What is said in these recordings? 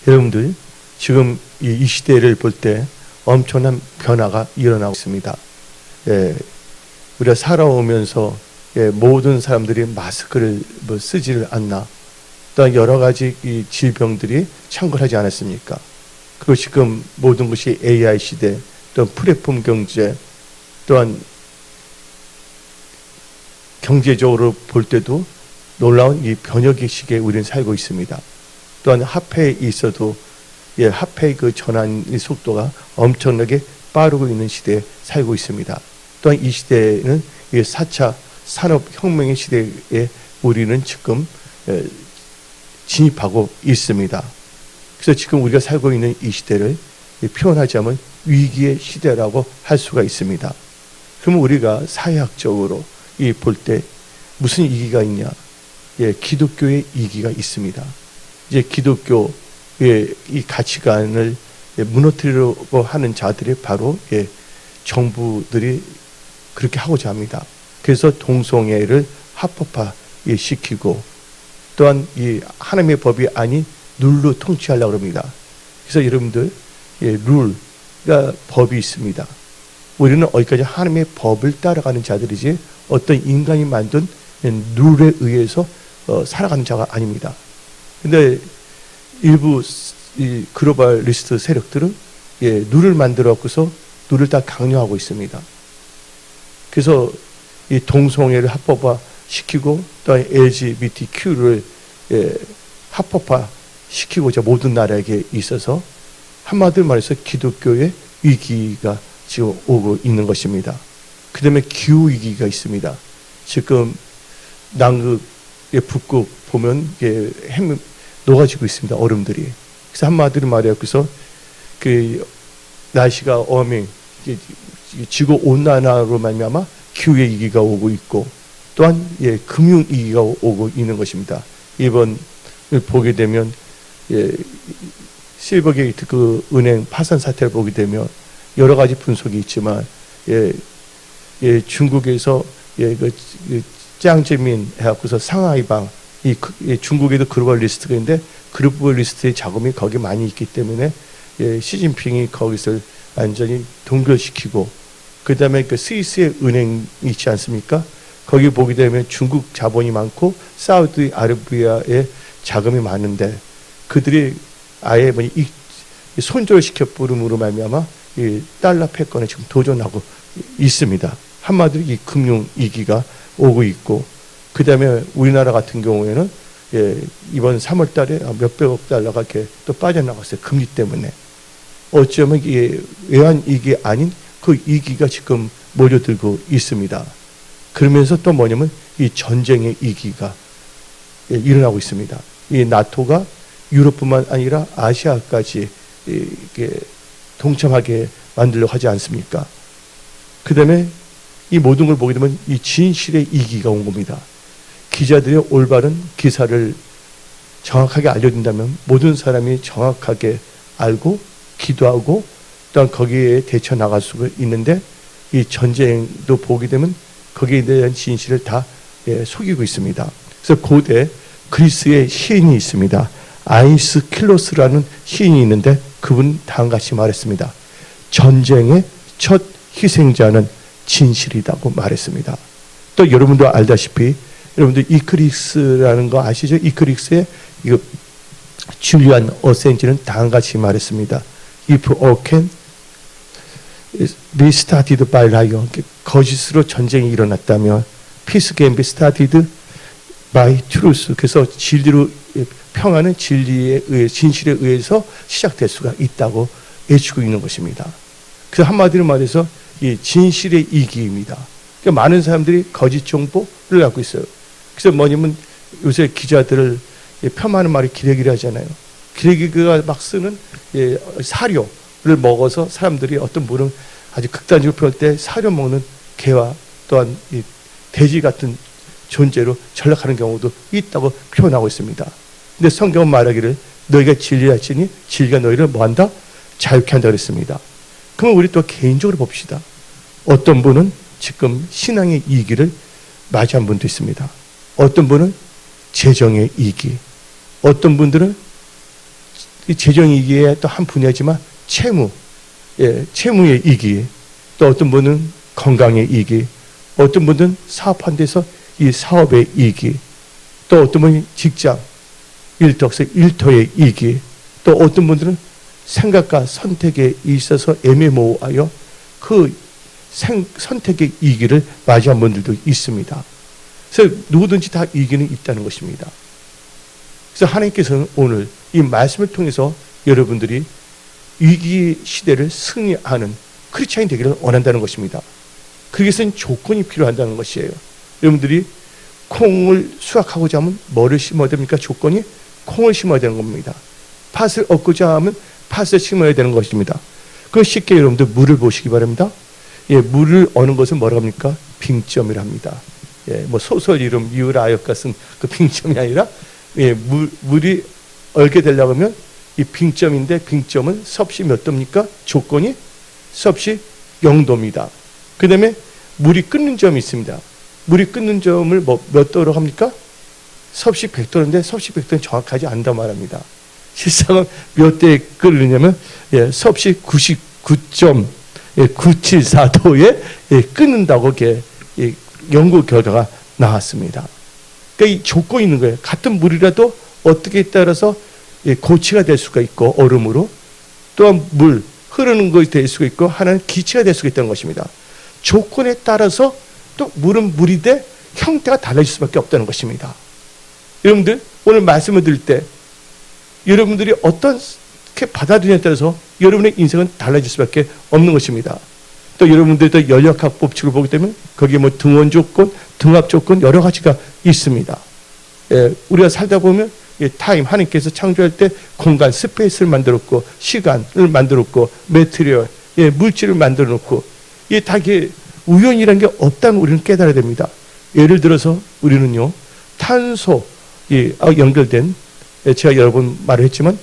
여러분들 지금 이 시대를 볼 때 엄청난 변화가 일어나고 있습니다. 우리가 살아오면서 모든 사람들이 마스크를 쓰지를 않나, 또한 여러 가지 이 질병들이 창궐하지 않았습니까? 그리고 지금 모든 것이 AI 시대, 또한 플랫폼 경제, 또한 경제적으로 볼 때도 놀라운 이 변혁의 시기에 우리는 살고 있습니다. 또한 화폐에 있어도 화폐의 그 전환의 속도가 엄청나게 빠르고 있는 시대에 살고 있습니다. 또한 이 시대는 4차 산업혁명의 시대에 우리는 지금 진입하고 있습니다. 그래서 지금 우리가 살고 있는 이 시대를 표현하자면 위기의 시대라고 할 수가 있습니다. 그러면 우리가 사회학적으로 볼 때 무슨 위기가 있냐? 기독교의 위기가 있습니다. 이제 기독교의 이 가치관을 무너뜨리려고 하는 자들이 바로 정부들이 그렇게 하고자 합니다. 그래서 동성애를 합법화 시키고, 또한 이 하나님의 법이 아닌 룰로 통치하려고 합니다. 그래서 여러분들 룰과 법이 있습니다. 우리는 어디까지 하나님의 법을 따라가는 자들이지 어떤 인간이 만든 룰에 의해서 살아가는 자가 아닙니다. 근데 일부 이 글로벌리스트 세력들은 룰을 만들어 갖고서 룰을 다 강요하고 있습니다. 그래서 이 동성애를 합법화 시키고, 또 LGBTQ를 합법화 시키고자 모든 나라에게 있어서 한마디로 말해서 기독교의 위기가 지금 오고 있는 것입니다. 그 다음에 기후 위기가 있습니다. 지금 남극의 북극 보면 햄 녹아지고 있습니다. 얼음들이. 그래서 한마디로 말해요. 그래서 그 날씨가 워밍, 지구 온난화로 말미암아 기후의 위기가 오고 있고, 또한 금융 위기가 오고 있는 것입니다. 이번을 보게 되면 실버게이트 그 은행 파산 사태를 보게 되면 여러 가지 분석이 있지만 중국에서 그 짱제민 해갖고서 상하이방 중국에도 글로벌 리스트가 있는데 글로벌 리스트의 자금이 거기 많이 있기 때문에 시진핑이 거기서 완전히 동결시키고, 그 다음에 그 스위스의 은행이 있지 않습니까? 거기 보게 되면 중국 자본이 많고 사우디아라비아의 자금이 많은데 그들이 아예 손절을 시켜 부름으로 말미암아 이 달러 패권에 지금 도전하고 있습니다. 한마디로 이 금융 위기가 오고 있고, 그 다음에 우리나라 같은 경우에는 이번 3월 달에 몇백억 달러가 이렇게 또 빠져나갔어요. 금리 때문에. 어쩌면 이게 외환 위기 아닌 그 위기가 지금 몰려들고 있습니다. 그러면서 또 뭐냐면 이 전쟁의 위기가 일어나고 있습니다. 이 나토가 유럽뿐만 아니라 아시아까지 이렇게 동참하게 만들려고 하지 않습니까? 그 다음에 이 모든 걸 보게 되면 이 진실의 위기가 온 겁니다. 기자들의 올바른 기사를 정확하게 알려준다면 모든 사람이 정확하게 알고 기도하고 또한 거기에 대처 나갈 수가 있는데, 이 전쟁도 보게 되면 거기에 대한 진실을 다 속이고 있습니다. 그래서 고대 그리스의 시인이 있습니다. 아이스킬로스라는 시인이 있는데 그분 다음같이 말했습니다. 전쟁의 첫 희생자는 진실이라고 말했습니다. 또 여러분도 알다시피 여러분들 이크릭스라는 거 아시죠? 이크릭스의 이거 줄리안 어센지는 다음같이 말했습니다. If all can be started by liar, 거짓으로 전쟁이 일어났다면 peace can be started by truth. 그래서 진리로 평화는 진리에 의해 진실에 의해서 시작될 수가 있다고 외치고 있는 것입니다. 그래서 한마디로 말해서 이 진실의 위기입니다. 그러니까 많은 사람들이 거짓 정보를 갖고 있어요. 그래서 뭐냐면 요새 기자들을 폄하하는 말이 기레기를 하잖아요. 기레기가 막 쓰는 사료를 먹어서 사람들이 어떤 분은 아주 극단적으로 표현할 때 사료 먹는 개와 또한 이 돼지 같은 존재로 전락하는 경우도 있다고 표현하고 있습니다. 근데 성경은 말하기를 너희가 진리를 알지니 진리가 너희를 뭐한다? 자유케 한다 그랬습니다. 그럼 우리 또 개인적으로 봅시다. 어떤 분은 지금 신앙의 위기를 맞이한 분도 있습니다. 어떤 분은 재정의 위기, 어떤 분들은 이 재정이익의 또 한 분야지만 채무, 채무의 이익이, 또 어떤 분은 건강의 이익이, 어떤 분은 사업한 데서 이 사업의 이익이, 또 어떤 분은 직장, 일터에서 일터의 이익이, 또 어떤 분들은 생각과 선택에 있어서 애매모호하여 그 선택의 이익을 맞이한 분들도 있습니다. 그래서 누구든지 다 이익은 있다는 것입니다. 그래서 하나님께서는 오늘 이 말씀을 통해서 여러분들이 위기 시대를 승리하는 크리스찬이 되기를 원한다는 것입니다. 그것은 조건이 필요한다는 것이에요. 여러분들이 콩을 수확하고자 하면 뭐를 심어야 됩니까? 조건이 콩을 심어야 되는 겁니다. 팥을 얻고자 하면 팥을 심어야 되는 것입니다. 그 쉽게 여러분들 물을 보시기 바랍니다. 물을 얻는 것은 뭐라고 합니까? 빙점이라 합니다. 뭐 소설 이름 미우라역 같은 그 빙점이 아니라 물이 얼게 되려고 하면 이 빙점인데 빙점은 섭씨 몇 도입니까? 조건이 섭씨 0도입니다. 그 다음에 물이 끓는 점이 있습니다. 물이 끓는 점을 몇 도로 합니까? 섭씨 100도인데 섭씨 100도는 정확하지 않단 말합니다. 실상은 몇 도에 끓느냐면 섭씨 99.974도에 끓는다고 이렇게 연구 결과가 나왔습니다. 그러니까 이 조건이 있는 거예요. 같은 물이라도 어떻게 따라서 고치가 될 수가 있고 얼음으로, 또한 물 흐르는 것이 될 수가 있고 하나는 기체가 될 수가 있다는 것입니다. 조건에 따라서 또 물은 물이 돼 형태가 달라질 수밖에 없다는 것입니다. 여러분들 오늘 말씀을 드릴 때 여러분들이 어떻게 받아들이냐에 따라서 여러분의 인생은 달라질 수밖에 없는 것입니다. 또 여러분들도 연력학 법칙을 보기 때문에 거기에 뭐 등원 조건, 등합 조건 여러 가지가 있습니다. 우리가 살다 보면 타임, 하나님께서 창조할 때 공간, 스페이스를 만들었고 시간을 만들었고 매트리얼, 물질을 만들어 놓고 다 이게 우연이라는 게 없다는 우리는 깨달아야 됩니다. 예를 들어서 우리는요 탄소 연결된, 제가 여러 번 말을 했지만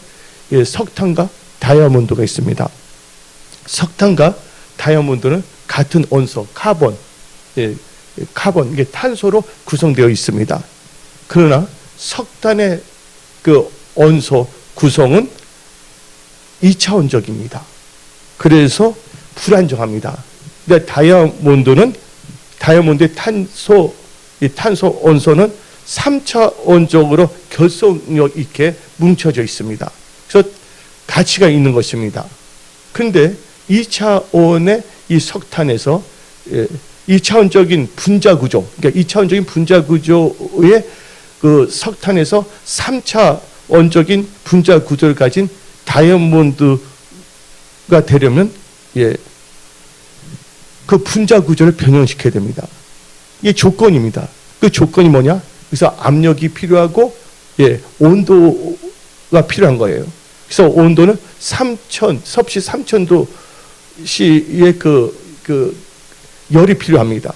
석탄과 다이아몬드가 있습니다. 석탄과 다이아몬드는 같은 원소, 카본, 이게 탄소로 구성되어 있습니다. 그러나 석탄의 그 원소 구성은 2차원적입니다. 그래서 불안정합니다. 근데 다이아몬드의 탄소 원소는 3차원적으로 결속력 있게 뭉쳐져 있습니다. 그래서 가치가 있는 것입니다. 근데 2차원의 이 석탄에서 2차원적인 분자 구조, 그러니까 2차원적인 분자 구조의 그 석탄에서 3차원적인 분자 구조를 가진 다이아몬드가 되려면 그 분자 구조를 변형시켜야 됩니다. 이게 조건입니다. 그 조건이 뭐냐? 그래서 압력이 필요하고 온도가 필요한 거예요. 그래서 온도는 섭씨 3000도씨의 그 열이 필요합니다.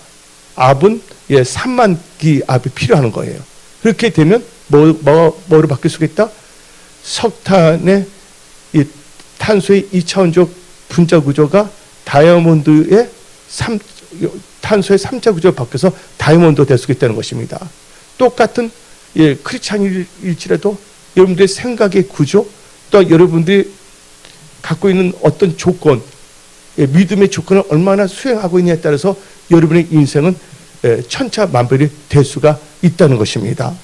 압은 3만 기 압이 필요한 거예요. 그렇게 되면 뭐로 바뀔 수가 있다? 석탄의 이 탄소의 2차원적 분자 구조가 다이아몬드의 탄소의 3차 구조로 바뀌어서 다이아몬드가 될 수가 있다는 것입니다. 똑같은 크리스찬일지라도 여러분들의 생각의 구조, 또 여러분들이 갖고 있는 어떤 조건, 믿음의 조건을 얼마나 수행하고 있냐에 따라서 여러분의 인생은 천차만별이 될 수가 있다는 것입니다.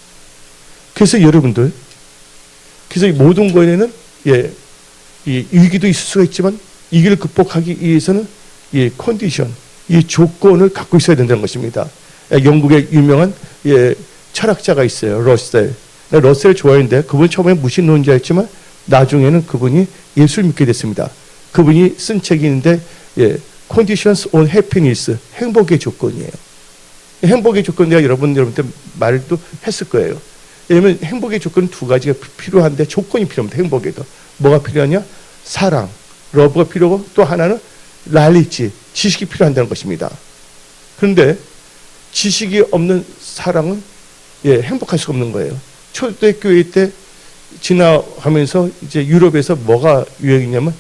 그래서 여러분들, 그래서 이 모든 거에는 이 위기도 있을 수가 있지만 위기를 극복하기 위해서는 이 컨디션, 이 조건을 갖고 있어야 된다는 것입니다. 영국의 유명한 철학자가 있어요. 러셀을 좋아했는데 그분이 처음에 무신론자였지만 나중에는 그분이 예수를 믿게 됐습니다. 그분이 쓴 책이 있는데 Conditions on Happiness, 행복의 조건이에요. 행복의 조건 내가 여러분한테 말도 했을 거예요. 왜냐하면 행복의 조건은 두 가지가 필요한데 조건이 필요합니다. 행복에도 뭐가 필요하냐? 사랑, 러브가 필요하고 또 하나는 날리지, 지식이 필요한다는 것입니다. 그런데 지식이 없는 사랑은 행복할 수가 없는 거예요. 초대교회 때 지나가면서 이제 유럽에서 뭐가 유행이냐면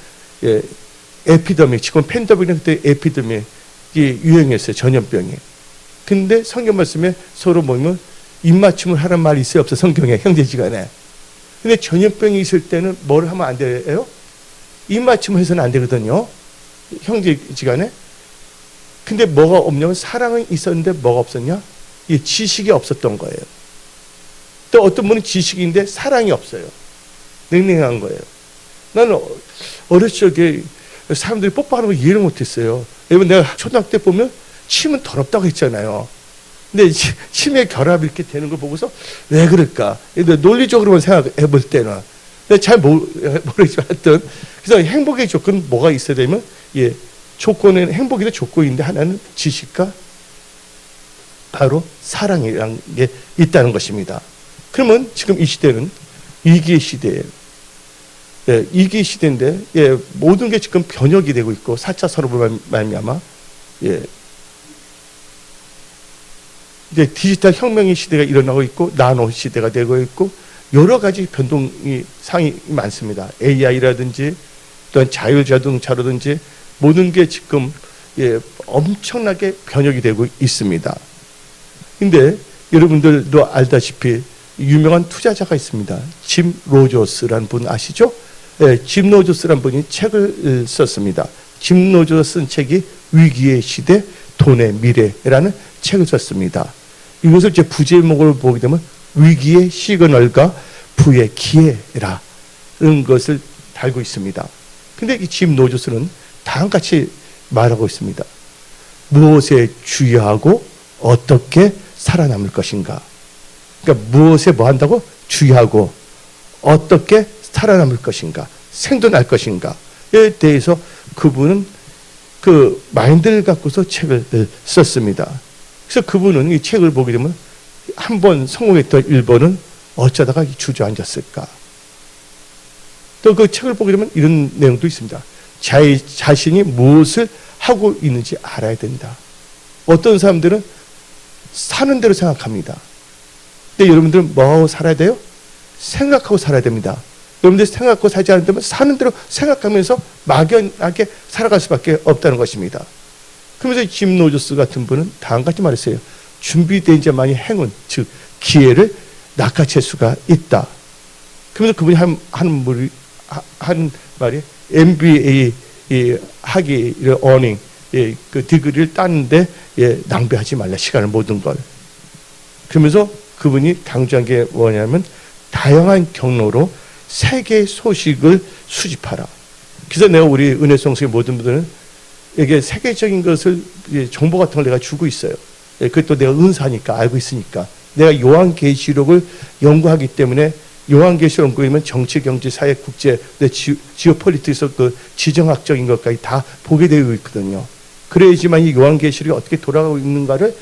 에피데믹, 지금 팬데믹 그때 에피데믹이 유행했어요. 전염병이. 근데 성경 말씀에 서로 모이면 입맞춤을 하란 말이 있어요? 없어? 성경에 형제지간에. 근데 전염병이 있을 때는 뭘 하면 안 돼요? 입맞춤을 해서는 안 되거든요. 형제지간에. 근데 뭐가 없냐면 사랑은 있었는데 뭐가 없었냐? 이 지식이 없었던 거예요. 또 어떤 분은 지식인데 사랑이 없어요. 냉랭한 거예요. 나는 어렸을 적에 사람들이 뽀뽀하는 걸 이해를 못했어요. 여러분 내가 초등학교 때 보면 침은 더럽다고 했잖아요. 근데 침의 결합이 이렇게 되는 걸 보고서 왜 그럴까? 논리적으로만 생각해 볼 때는 잘 모르겠지만 하여튼 그래서 행복의 조건은 뭐가 있어야 되면 조건은 행복에도 조건인데 하나는 지식과 바로 사랑이라는 게 있다는 것입니다. 그러면 지금 이 시대는 위기의 시대예요. 위기의 시대인데 모든 게 지금 변혁이 되고 있고 4차 산업으로 말미암아 이제 디지털 혁명의 시대가 일어나고 있고 나노 시대가 되고 있고 여러 가지 변동이 상이 많습니다. AI라든지 또한 자율자동차라든지 모든 게 지금 엄청나게 변혁이 되고 있습니다. 근데 여러분들도 알다시피 유명한 투자자가 있습니다. 짐 로저스라는 분 아시죠? 짐 로저스라는 분이 책을 썼습니다. 짐 로저스 쓴 책이 위기의 시대, 돈의 미래라는 책을 썼습니다. 이것을 제 부제목을 보게 되면 위기의 시그널과 부의 기회라는 것을 달고 있습니다. 근데 이 짐 로저스는 다음같이 말하고 있습니다. 무엇에 주의하고 어떻게 살아남을 것인가. 그러니까 무엇에 뭐 한다고? 주의하고 어떻게 살아남을 것인가. 생존할 것인가에 대해서 그분은 그 마인드를 갖고서 책을 썼습니다. 그래서 그분은 이 책을 보게 되면 한 번 성공했던 일본은 어쩌다가 주저앉았을까. 또 그 책을 보게 되면 이런 내용도 있습니다. 자신이 무엇을 하고 있는지 알아야 된다. 어떤 사람들은 사는 대로 생각합니다. 근데 여러분들은 뭐하고 살아야 돼요? 생각하고 살아야 됩니다. 여러분들이 생각하고 살지 않으면 사는 대로 생각하면서 막연하게 살아갈 수밖에 없다는 것입니다. 그러면서 짐 로저스 같은 분은 다음같이 말했어요. 준비된 자만이 행운, 즉 기회를 낚아챌 수가 있다. 그러면서 그분이 한 말이 MBA 학위를 어닝 그 디그리를 땄는데 낭비하지 말라 시간을 모든 걸. 그러면서 그분이 강조한 게 뭐냐면 다양한 경로로 세계 소식을 수집하라. 그래서 내가 우리 은혜성수의 모든 분들은 이게 세계적인 것을 정보 같은 걸 내가 주고 있어요. 그것도 내가 은사니까 알고 있으니까 내가 요한계시록을 연구하기 때문에 요한계시록 연구하면 정치, 경제, 사회, 국제, 지오폴리틱에서 그 지정학적인 것까지 다 보게 되어 있거든요. 그래야지만 이 요한계시록이 어떻게 돌아가고 있는가를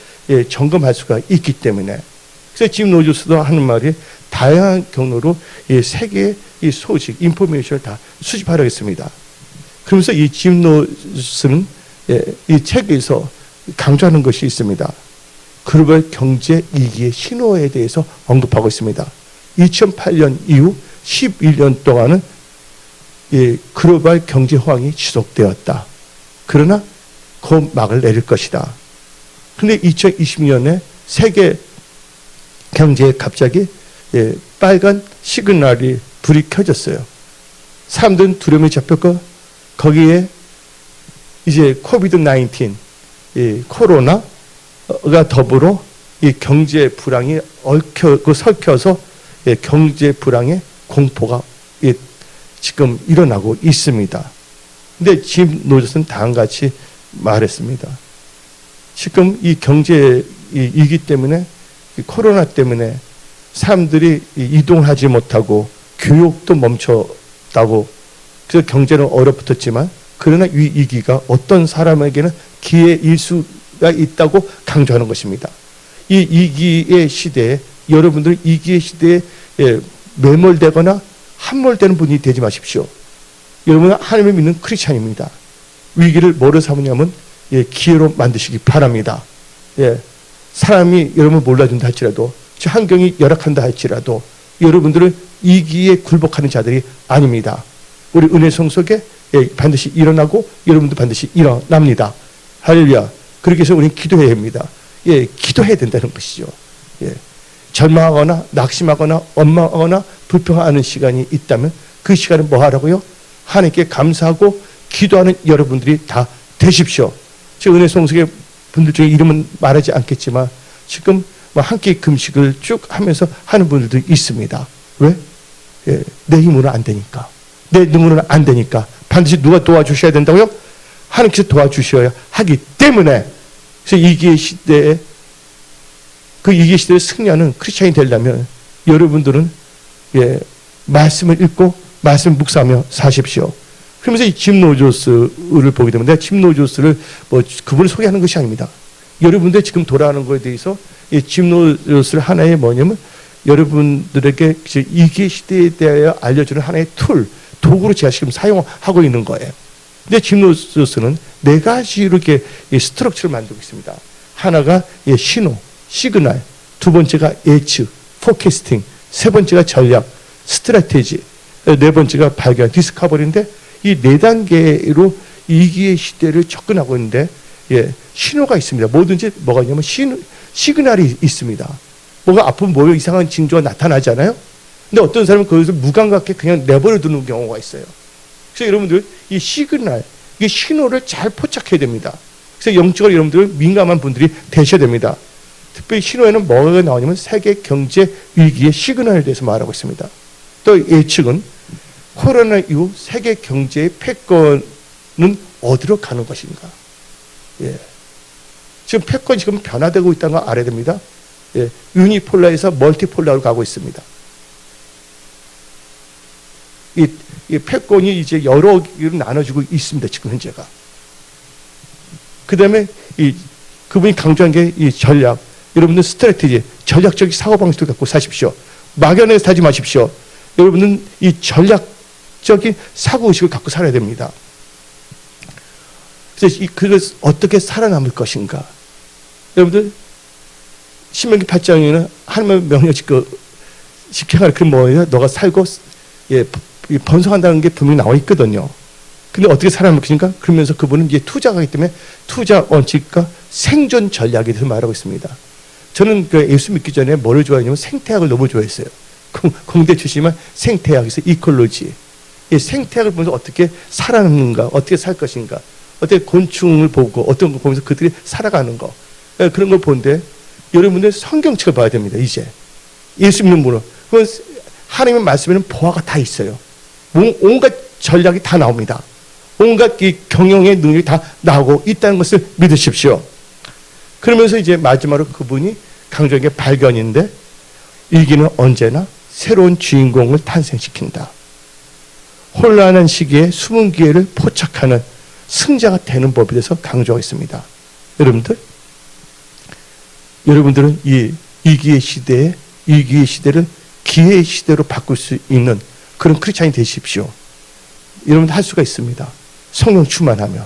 점검할 수가 있기 때문에. 그래서 짐 로저스도 하는 말이 다양한 경로로 세계의 이 소식, 인포메이션을 다 수집하려고 했습니다. 그러면서 이 짐 로저스는 이 책에서 강조하는 것이 있습니다. 글로벌 경제 위기의 신호에 대해서 언급하고 있습니다. 2008년 이후 11년 동안은 글로벌 경제 호황이 지속되었다. 그러나 곧 막을 내릴 것이다. 그런데 2020년에 세계 경제에 갑자기 빨간 시그널이 불이 켜졌어요. 사람들은 두려움에 잡혔고 거기에 이제 코비드-19 코로나가 더불어 이 경제 불황이 설켜서 경제 불황의 공포가 지금 일어나고 있습니다. 근데 짐 로저스는 다음같이 말했습니다. 지금 이 경제 위기 때문에 코로나 때문에 사람들이 이동하지 못하고 교육도 멈췄다고 그래서 경제는 얼어붙었지만 그러나 이 위기가 어떤 사람에게는 기회일 수가 있다고 강조하는 것입니다. 이 위기의 시대에 여러분들 위기의 시대에 매몰되거나 함몰되는 분이 되지 마십시오. 여러분은 하나님을 믿는 크리스찬입니다. 위기를 뭐로 삼으냐면 기회로 만드시기 바랍니다. 사람이 여러분을 몰라준다 할지라도 환경이 열악한다 할지라도 여러분들은 위기에 굴복하는 자들이 아닙니다. 우리 은혜 성속에 반드시 일어나고 여러분도 반드시 일어납니다. 할렐루야. 그렇게 해서 우리는 기도해야 합니다. 기도해야 된다는 것이죠. 절망하거나 낙심하거나 원망하거나 불평하는 시간이 있다면 그 시간은 뭐 하라고요? 하나님께 감사하고 기도하는 여러분들이 다 되십시오. 지금 은혜 송석의 분들 중에 이름은 말하지 않겠지만 지금 뭐 한 끼 금식을 쭉 하면서 하는 분들도 있습니다. 왜? 예, 내 힘으로는 안 되니까. 내 능으로는 안 되니까. 반드시 누가 도와주셔야 된다고요? 하나님께서 도와주셔야 하기 때문에. 그래서 이기의 시대에 그 이기의 시대에 승리하는 크리스찬이 되려면 여러분들은 예, 말씀을 읽고 말씀을 묵상하며 사십시오. 그러면서 이 짐 로저스를 보게 되면 내가 짐 로저스를 뭐 그분을 소개하는 것이 아닙니다. 여러분들 지금 돌아가는 것에 대해서 이 짐 로저스를 하나의 뭐냐면 여러분들에게 이기의 시대에 대하여 알려주는 하나의 도구로 제가 지금 사용하고 있는 거예요. 근데 짐 로저스는 네 가지로 이렇게 스트럭처를 만들고 있습니다. 하나가 신호, 시그널, 두 번째가 예측, 포캐스팅, 세 번째가 전략, 스트래테지, 네 번째가 발견, 디스커버리인데 이 네 단계로 이기의 시대를 접근하고 있는데 예, 신호가 있습니다. 뭐든지 뭐가 있냐면 시그널이 있습니다. 뭐가 아프면 뭐 이상한 징조가 나타나잖아요. 근데 어떤 사람은 거기서 무감각하게 그냥 내버려 두는 경우가 있어요. 그래서 여러분들 이 시그널, 이 신호를 잘 포착해야 됩니다. 그래서 영적으로 여러분들 민감한 분들이 되셔야 됩니다. 특별히 신호에는 뭐가 나오냐면 세계 경제 위기의 시그널에 대해서 말하고 있습니다. 또 예측은 코로나 이후 세계 경제의 패권은 어디로 가는 것인가? 예. 지금 패권이 지금 변화되고 있다는 걸 알아야 됩니다. 예. 유니폴라에서 멀티폴라로 가고 있습니다. 이 패권이 이제 여러 개로 나눠지고 있습니다. 지금 현재가. 그 다음에 그분이 강조한 게 이 전략. 여러분들 스트래티지, 전략적인 사고방식을 갖고 사십시오. 막연하게 살지 마십시오. 여러분은 이 전략적인 사고의식을 갖고 살아야 됩니다. 그래서 그걸 어떻게 살아남을 것인가. 여러분들 신명기 8장에는 하나님의 명령 지켜가라. 그럼 뭐예요? 너가 살고 예, 번성한다는 게 분명히 나와 있거든요. 근데 어떻게 살아남을 것인가? 그러면서 그분은 이제 투자하기 때문에 투자 원칙과 생존 전략에 대해서 말하고 있습니다. 저는 그 예수 믿기 전에 뭐를 좋아했냐면 생태학을 너무 좋아했어요. 공대 출신이지만 생태학에서 이콜로지. 이 생태학을 보면서 어떻게 살아남는가, 어떻게 살 것인가, 어떻게 곤충을 보고 어떤 거 보면서 그들이 살아가는 거. 그런 걸 보는데 여러분들 성경책을 봐야 됩니다. 이제 예수 믿는 분은 그건 하나님의 말씀에는 보화가 다 있어요. 온갖 전략이 다 나옵니다. 온갖 이 경영의 능력이 다 나오고 있다는 것을 믿으십시오. 그러면서 이제 마지막으로 그분이 강조한 게 발견인데 위기는 언제나 새로운 주인공을 탄생시킨다. 혼란한 시기에 숨은 기회를 포착하는 승자가 되는 법에 대해서 강조하고 있습니다. 여러분들은 이 위기의 시대를 기회의 시대로 바꿀 수 있는 그런 크리스찬이 되십시오. 여러분들 할 수가 있습니다. 성령 충만하며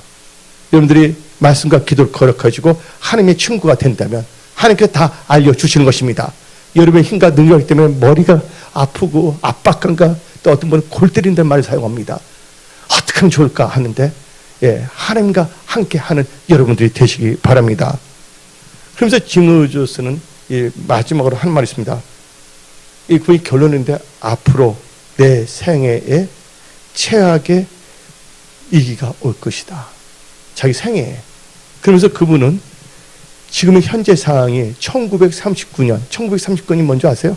여러분들이 말씀과 기도를 거룩해지고 하나님의 친구가 된다면 하나님께서 다 알려주시는 것입니다. 여러분의 힘과 능력 때문에 머리가 아프고 압박감과 또 어떤 분은 골 때린다는 말을 사용합니다. 어떻게 하면 좋을까 하는데 예, 하나님과 함께 하는 여러분들이 되시기 바랍니다. 그러면서 짐 로저스는 마지막으로 한 말이 있습니다. 이 그의 결론인데 앞으로 내 생애에 최악의 위기가 올 것이다. 자기 생애에. 그러면서 그분은 지금의 현재 상황이 1939년이 뭔지 아세요?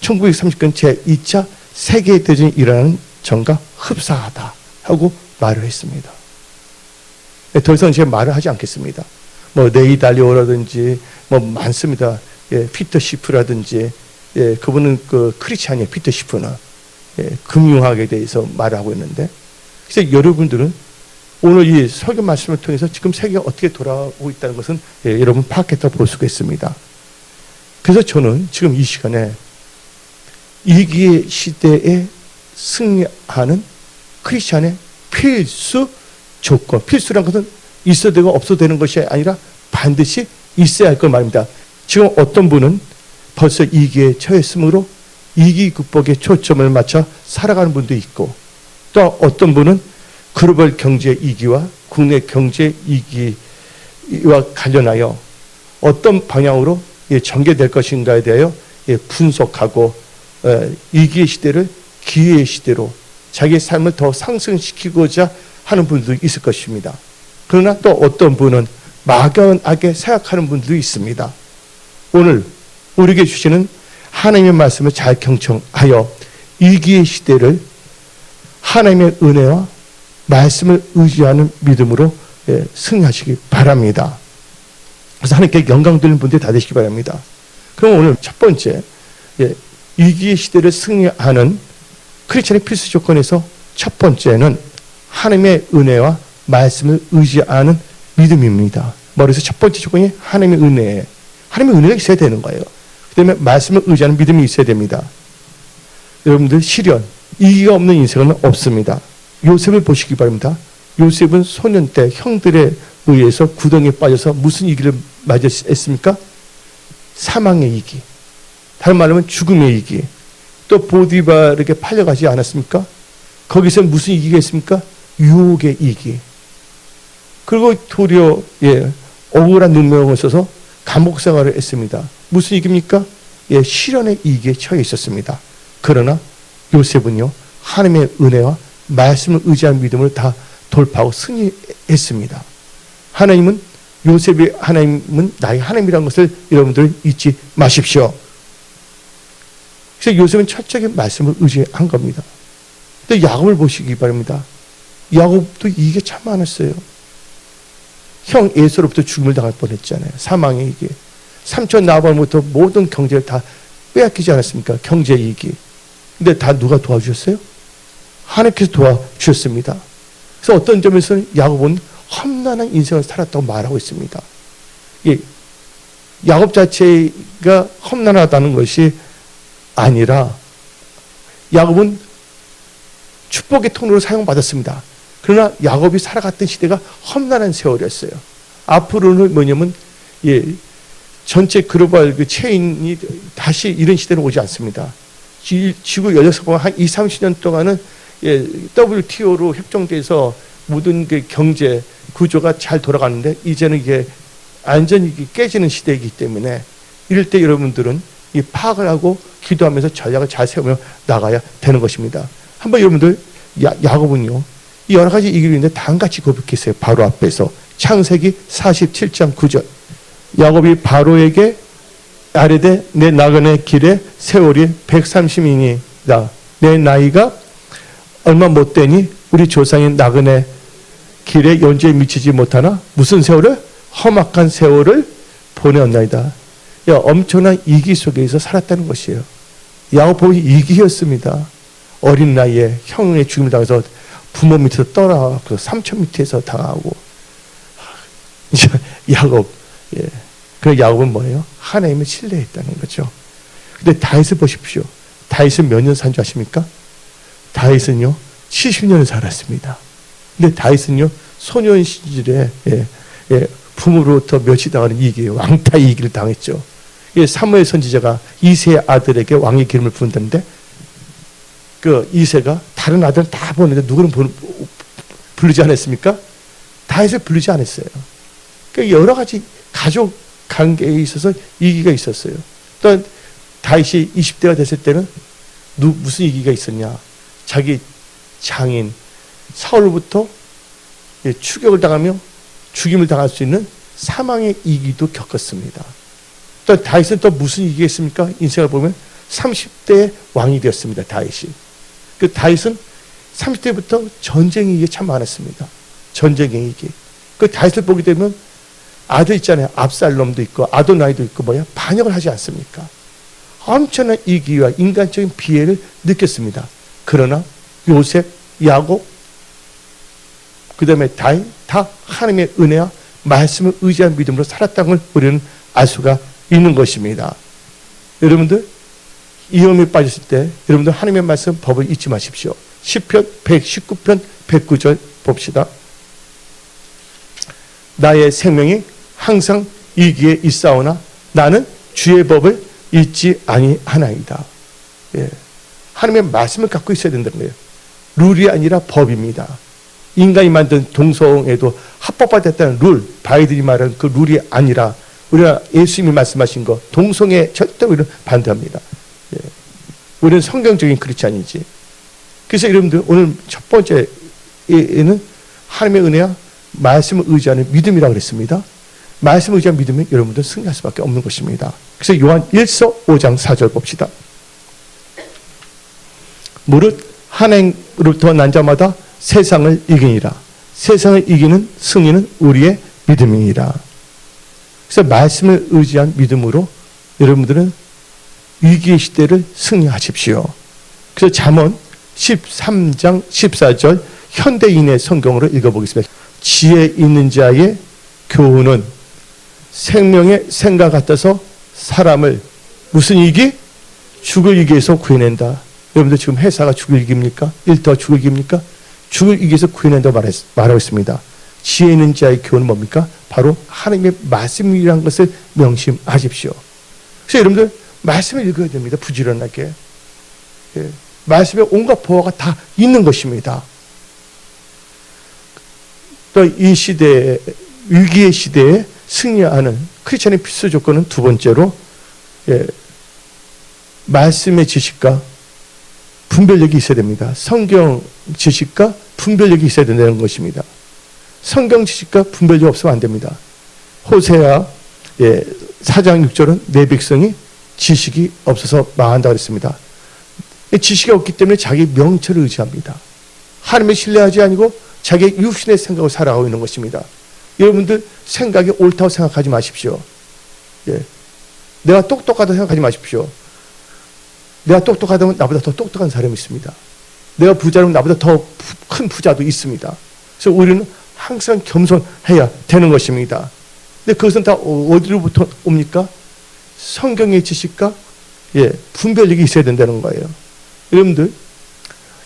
1939년 제2차 세계대전이 일어나는 전과 흡사하다 하고 말을 했습니다. 더 이상 제가 말을 하지 않겠습니다. 뭐 네이달리오라든지 뭐 많습니다. 예, 피터 시프라든지 예, 그분은 그 크리스찬이에요. 피터 시프는 예, 금융학에 대해서 말하고 있는데 그래서 여러분들은 오늘 이 설교 말씀을 통해서 지금 세계가 어떻게 돌아오고 있다는 것은 예, 여러분 파악했다고 볼 수가 있습니다. 그래서 저는 지금 이 시간에 위기의 시대에 승리하는 크리스찬의 필수 조건, 필수란 것은 있어도 되고 없어도 되는 것이 아니라 반드시 있어야 할 것 말입니다. 지금 어떤 분은 벌써 위기에 처했으므로 위기 극복에 초점을 맞춰 살아가는 분도 있고 또 어떤 분은 글로벌 경제 위기와 국내 경제 위기와 관련하여 어떤 방향으로 전개될 것인가에 대하여 분석하고 위기의 시대를 기회의 시대로 자기의 삶을 더 상승시키고자 하는 분들도 있을 것입니다. 그러나 또 어떤 분은 막연하게 생각하는 분들도 있습니다. 오늘 우리에게 주시는 하나님의 말씀을 잘 경청하여 위기의 시대를 하나님의 은혜와 말씀을 의지하는 믿음으로 승리하시기 바랍니다. 그래서 하나님께 영광 돌리는 분들이 다 되시기 바랍니다. 그럼 오늘 첫 번째, 위기의 시대를 승리하는 크리스천의 필수 조건에서 첫 번째는 하나님의 은혜와 말씀을 의지하는 믿음입니다. 그래서 첫 번째 조건이 하나님의 은혜. 하나님의 은혜가 있어야 되는 거예요. 그 다음에 말씀을 의지하는 믿음이 있어야 됩니다. 여러분들 시련, 위기가 없는 인생은 없습니다. 요셉을 보시기 바랍니다. 요셉은 소년 때 형들에 의해서 구덩이에 빠져서 무슨 위기를 맞이했습니까? 사망의 위기. 다른 말로 하면 죽음의 위기. 또 보디발에게 팔려가지 않았습니까? 거기서 무슨 위기가 있습니까? 유혹의 위기. 그리고 도리어 억울한 눈명을 써서 감옥 생활을 했습니다. 무슨 위기입니까? 시련의 위기에 처해 있었습니다. 그러나 요셉은요, 하나님의 은혜와 말씀을 의지한 믿음을 다 돌파하고 승리했습니다. 하나님은 나의 하나님이라는 것을 여러분들 잊지 마십시오. 그래서 요셉은 철저하게 말씀을 의지한 겁니다. 또 야곱을 보시기 바랍니다. 야곱도 이게 참 많았어요. 형 에서로부터 죽음을 당할 뻔했잖아요. 사망의 위기. 삼촌 라반부터 모든 경제를 다 빼앗기지 않았습니까? 경제 위기. 근데 다 누가 도와주셨어요? 하나님께서 도와주셨습니다. 그래서 어떤 점에서는 야곱은 험난한 인생을 살았다고 말하고 있습니다. 야곱 자체가 험난하다는 것이 아니라 야곱은 축복의 통로로 사용받았습니다. 그러나 야곱이 살아갔던 시대가 험난한 세월이었어요. 앞으로는 뭐냐면 전체 글로벌 그 체인이 다시 이런 시대는 오지 않습니다. 지구 연역사가 한 20, 30년 동안은 WTO로 협정돼서 모든 그 경제 구조가 잘 돌아가는데 이제는 이게 완전히 깨지는 시대이기 때문에 이럴 때 여러분들은 이 파악을 하고 기도하면서 전략을 잘 세우며 나가야 되는 것입니다. 한번 여러분들 야곱은요, 이 여러 가지 이기를 있는데 다 같이 고백했어요. 바로 앞에서 창세기 47장 9절. 야곱이 바로에게 아뢰되 내 나그네 길에 세월이 130이니라. 내 나이가 얼마 못 되니 우리 조상의 나그네 길에 연주에 미치지 못하나 무슨 세월을? 험악한 세월을 보내었나이다. 엄청난 이기 속에서 살았다는 것이에요. 야곱이 이기였습니다. 어린 나이에 형의 죽음을 당해서 부모 밑에서 떠나고 삼촌 밑에서 당하고 야곱. 그래서 야곱은 뭐예요? 하나님을 신뢰했다는 거죠. 근데 다윗을 보십시오. 다윗은 몇 년 산 줄 아십니까? 다윗은요 70년을 살았습니다. 근데 다윗은요 소년 시절에 부모로부터 멸시당하는 이기예요. 왕타 이기를 당했죠. 사무엘 선지자가 이세의 아들에게 왕의 기름을 부은다는데 그 이세가 다른 아들은 다 보는데 누구는 부르지 않았습니까? 다윗을 부르지 않았어요. 그러니까 여러 가지 가족 관계에 있어서 이기가 있었어요. 또 다윗이 20대가 됐을 때는 무슨 이기가 있었냐? 자기 장인 사울로부터 추격을 당하며 죽임을 당할 수 있는 사망의 이기도 겪었습니다. 또 다윗은 또 무슨 이기가 있습니까? 인생을 보면 30대에 왕이 되었습니다. 다윗이. 그 다윗은 30대부터 전쟁의 이기가 참 많았습니다. 전쟁의 이기. 그 다윗을 보게 되면 아들 있잖아요. 압살롬도 있고 아도나이도 있고 반역을 하지 않습니까? 엄청난 이기와 인간적인 비애를 느꼈습니다. 그러나 요셉, 야곱, 그 다음에 다윗 다 하나님의 은혜와 말씀을 의지한 믿음으로 살았다는 걸 우리는 알 수가 있는 것입니다. 여러분들 위험에 빠졌을 때 여러분들 하나님의 말씀 법을 잊지 마십시오. 시편 119편 109절 봅시다. 나의 생명이 항상 이기에 있사오나 나는 주의 법을 잊지 아니하나이다. 하나님의 말씀을 갖고 있어야 된다는 거예요. 룰이 아니라 법입니다. 인간이 만든 동성애도 합법화됐다는 룰, 바이들이 말하는 그 룰이 아니라 우리가 예수님이 말씀하신 거 동성애 절대 우리는 반대합니다. 우리는 성경적인 크리스찬이지. 그래서 여러분들 오늘 첫 번째에는 하나님의 은혜와 말씀을 의지하는 믿음이라고 그랬습니다. 말씀을 의지하는 믿음은 여러분들 승리할 수밖에 없는 것입니다. 그래서 요한 1서 5장 4절 봅시다. 무릇 하나님으로부터 난 자마다 세상을 이기니라. 세상을 이기는 승리는 우리의 믿음이니라. 그래서 말씀을 의지한 믿음으로 여러분들은 위기의 시대를 승리하십시오. 그래서 잠언 13장 14절 현대인의 성경으로 읽어보겠습니다. 지혜 있는 자의 교훈은 생명의 생각 같아서 사람을 무슨 이기? 죽을 이기에서 구해낸다. 여러분들 지금 회사가 죽을 이기입니까? 일터가 죽을 이기입니까? 죽을 이기에서 구해낸다고 말하고 있습니다. 지혜 있는 자의 교훈은 뭡니까? 바로 하나님의 말씀이라는 것을 명심하십시오. 그래서 여러분들 말씀을 읽어야 됩니다. 부지런하게. 예. 말씀에 온갖 보화가 다 있는 것입니다. 또 이 시대에, 위기의 시대에 승리하는 크리스천의 필수 조건은 두 번째로, 예, 말씀의 지식과 분별력이 있어야 됩니다. 성경 지식과 분별력이 있어야 된다는 것입니다. 성경 지식과 분별력이 없으면 안 됩니다. 호세아 4장 6절은 내 백성이 지식이 없어서 망한다고 했습니다. 지식이 없기 때문에 자기 명철을 의지합니다. 하나님을 신뢰하지 아니고 자기 육신의 생각을 살아가고 있는 것입니다. 여러분들 생각이 옳다고 생각하지 마십시오. 예. 내가 똑똑하다고 생각하지 마십시오. 내가 똑똑하다면 나보다 더 똑똑한 사람이 있습니다. 내가 부자라면 나보다 더 큰 부자도 있습니다. 그래서 우리는 항상 겸손해야 되는 것입니다. 근데 그것은 다 어디로부터 옵니까? 성경의 지식과 분별력이 있어야 된다는 거예요. 여러분들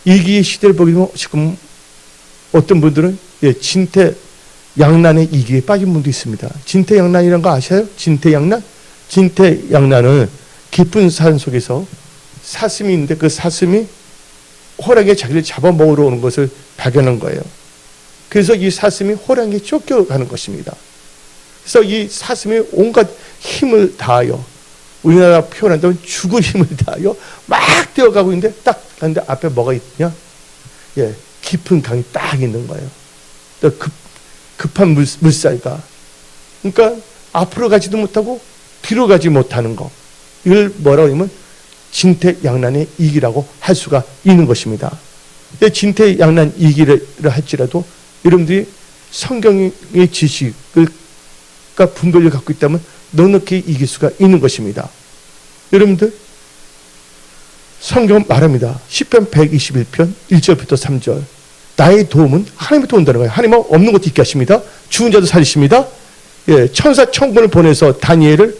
이기의 시대를 보게 되면 지금 어떤 분들은 진퇴양난의 이기에 빠진 분도 있습니다. 진퇴양난이라는 거 아셔요? 진퇴양난? 진퇴양난은 깊은 산 속에서 사슴이 있는데 그 사슴이 호랑이가 자기를 잡아먹으러 오는 것을 발견한 거예요. 그래서 이 사슴이 호랑이에 쫓겨가는 것입니다. 그래서 이 사슴이 온갖 힘을 다하여, 우리나라 표현한다면 죽을 힘을 다하여 막 뛰어가고 있는데 딱 갔는데 앞에 뭐가 있냐? 깊은 강이 딱 있는 거예요. 또 급한 물살과, 그러니까 앞으로 가지도 못하고 뒤로 가지 못하는 거, 이걸 뭐라고 하냐면 진퇴양난의 이기라고 할 수가 있는 것입니다. 진퇴양난 이기를 할지라도 여러분들이 성경의 지식과 분별을 갖고 있다면 넉넉히 이길 수가 있는 것입니다. 여러분들 성경 말합니다. 시편 121편 1절부터 3절. 나의 도움은 하나님부터 온다는 거예요. 하나님은 없는 것도 있게 하십니다. 죽은 자도 살리십니다. 천사 천군을 보내서 다니엘을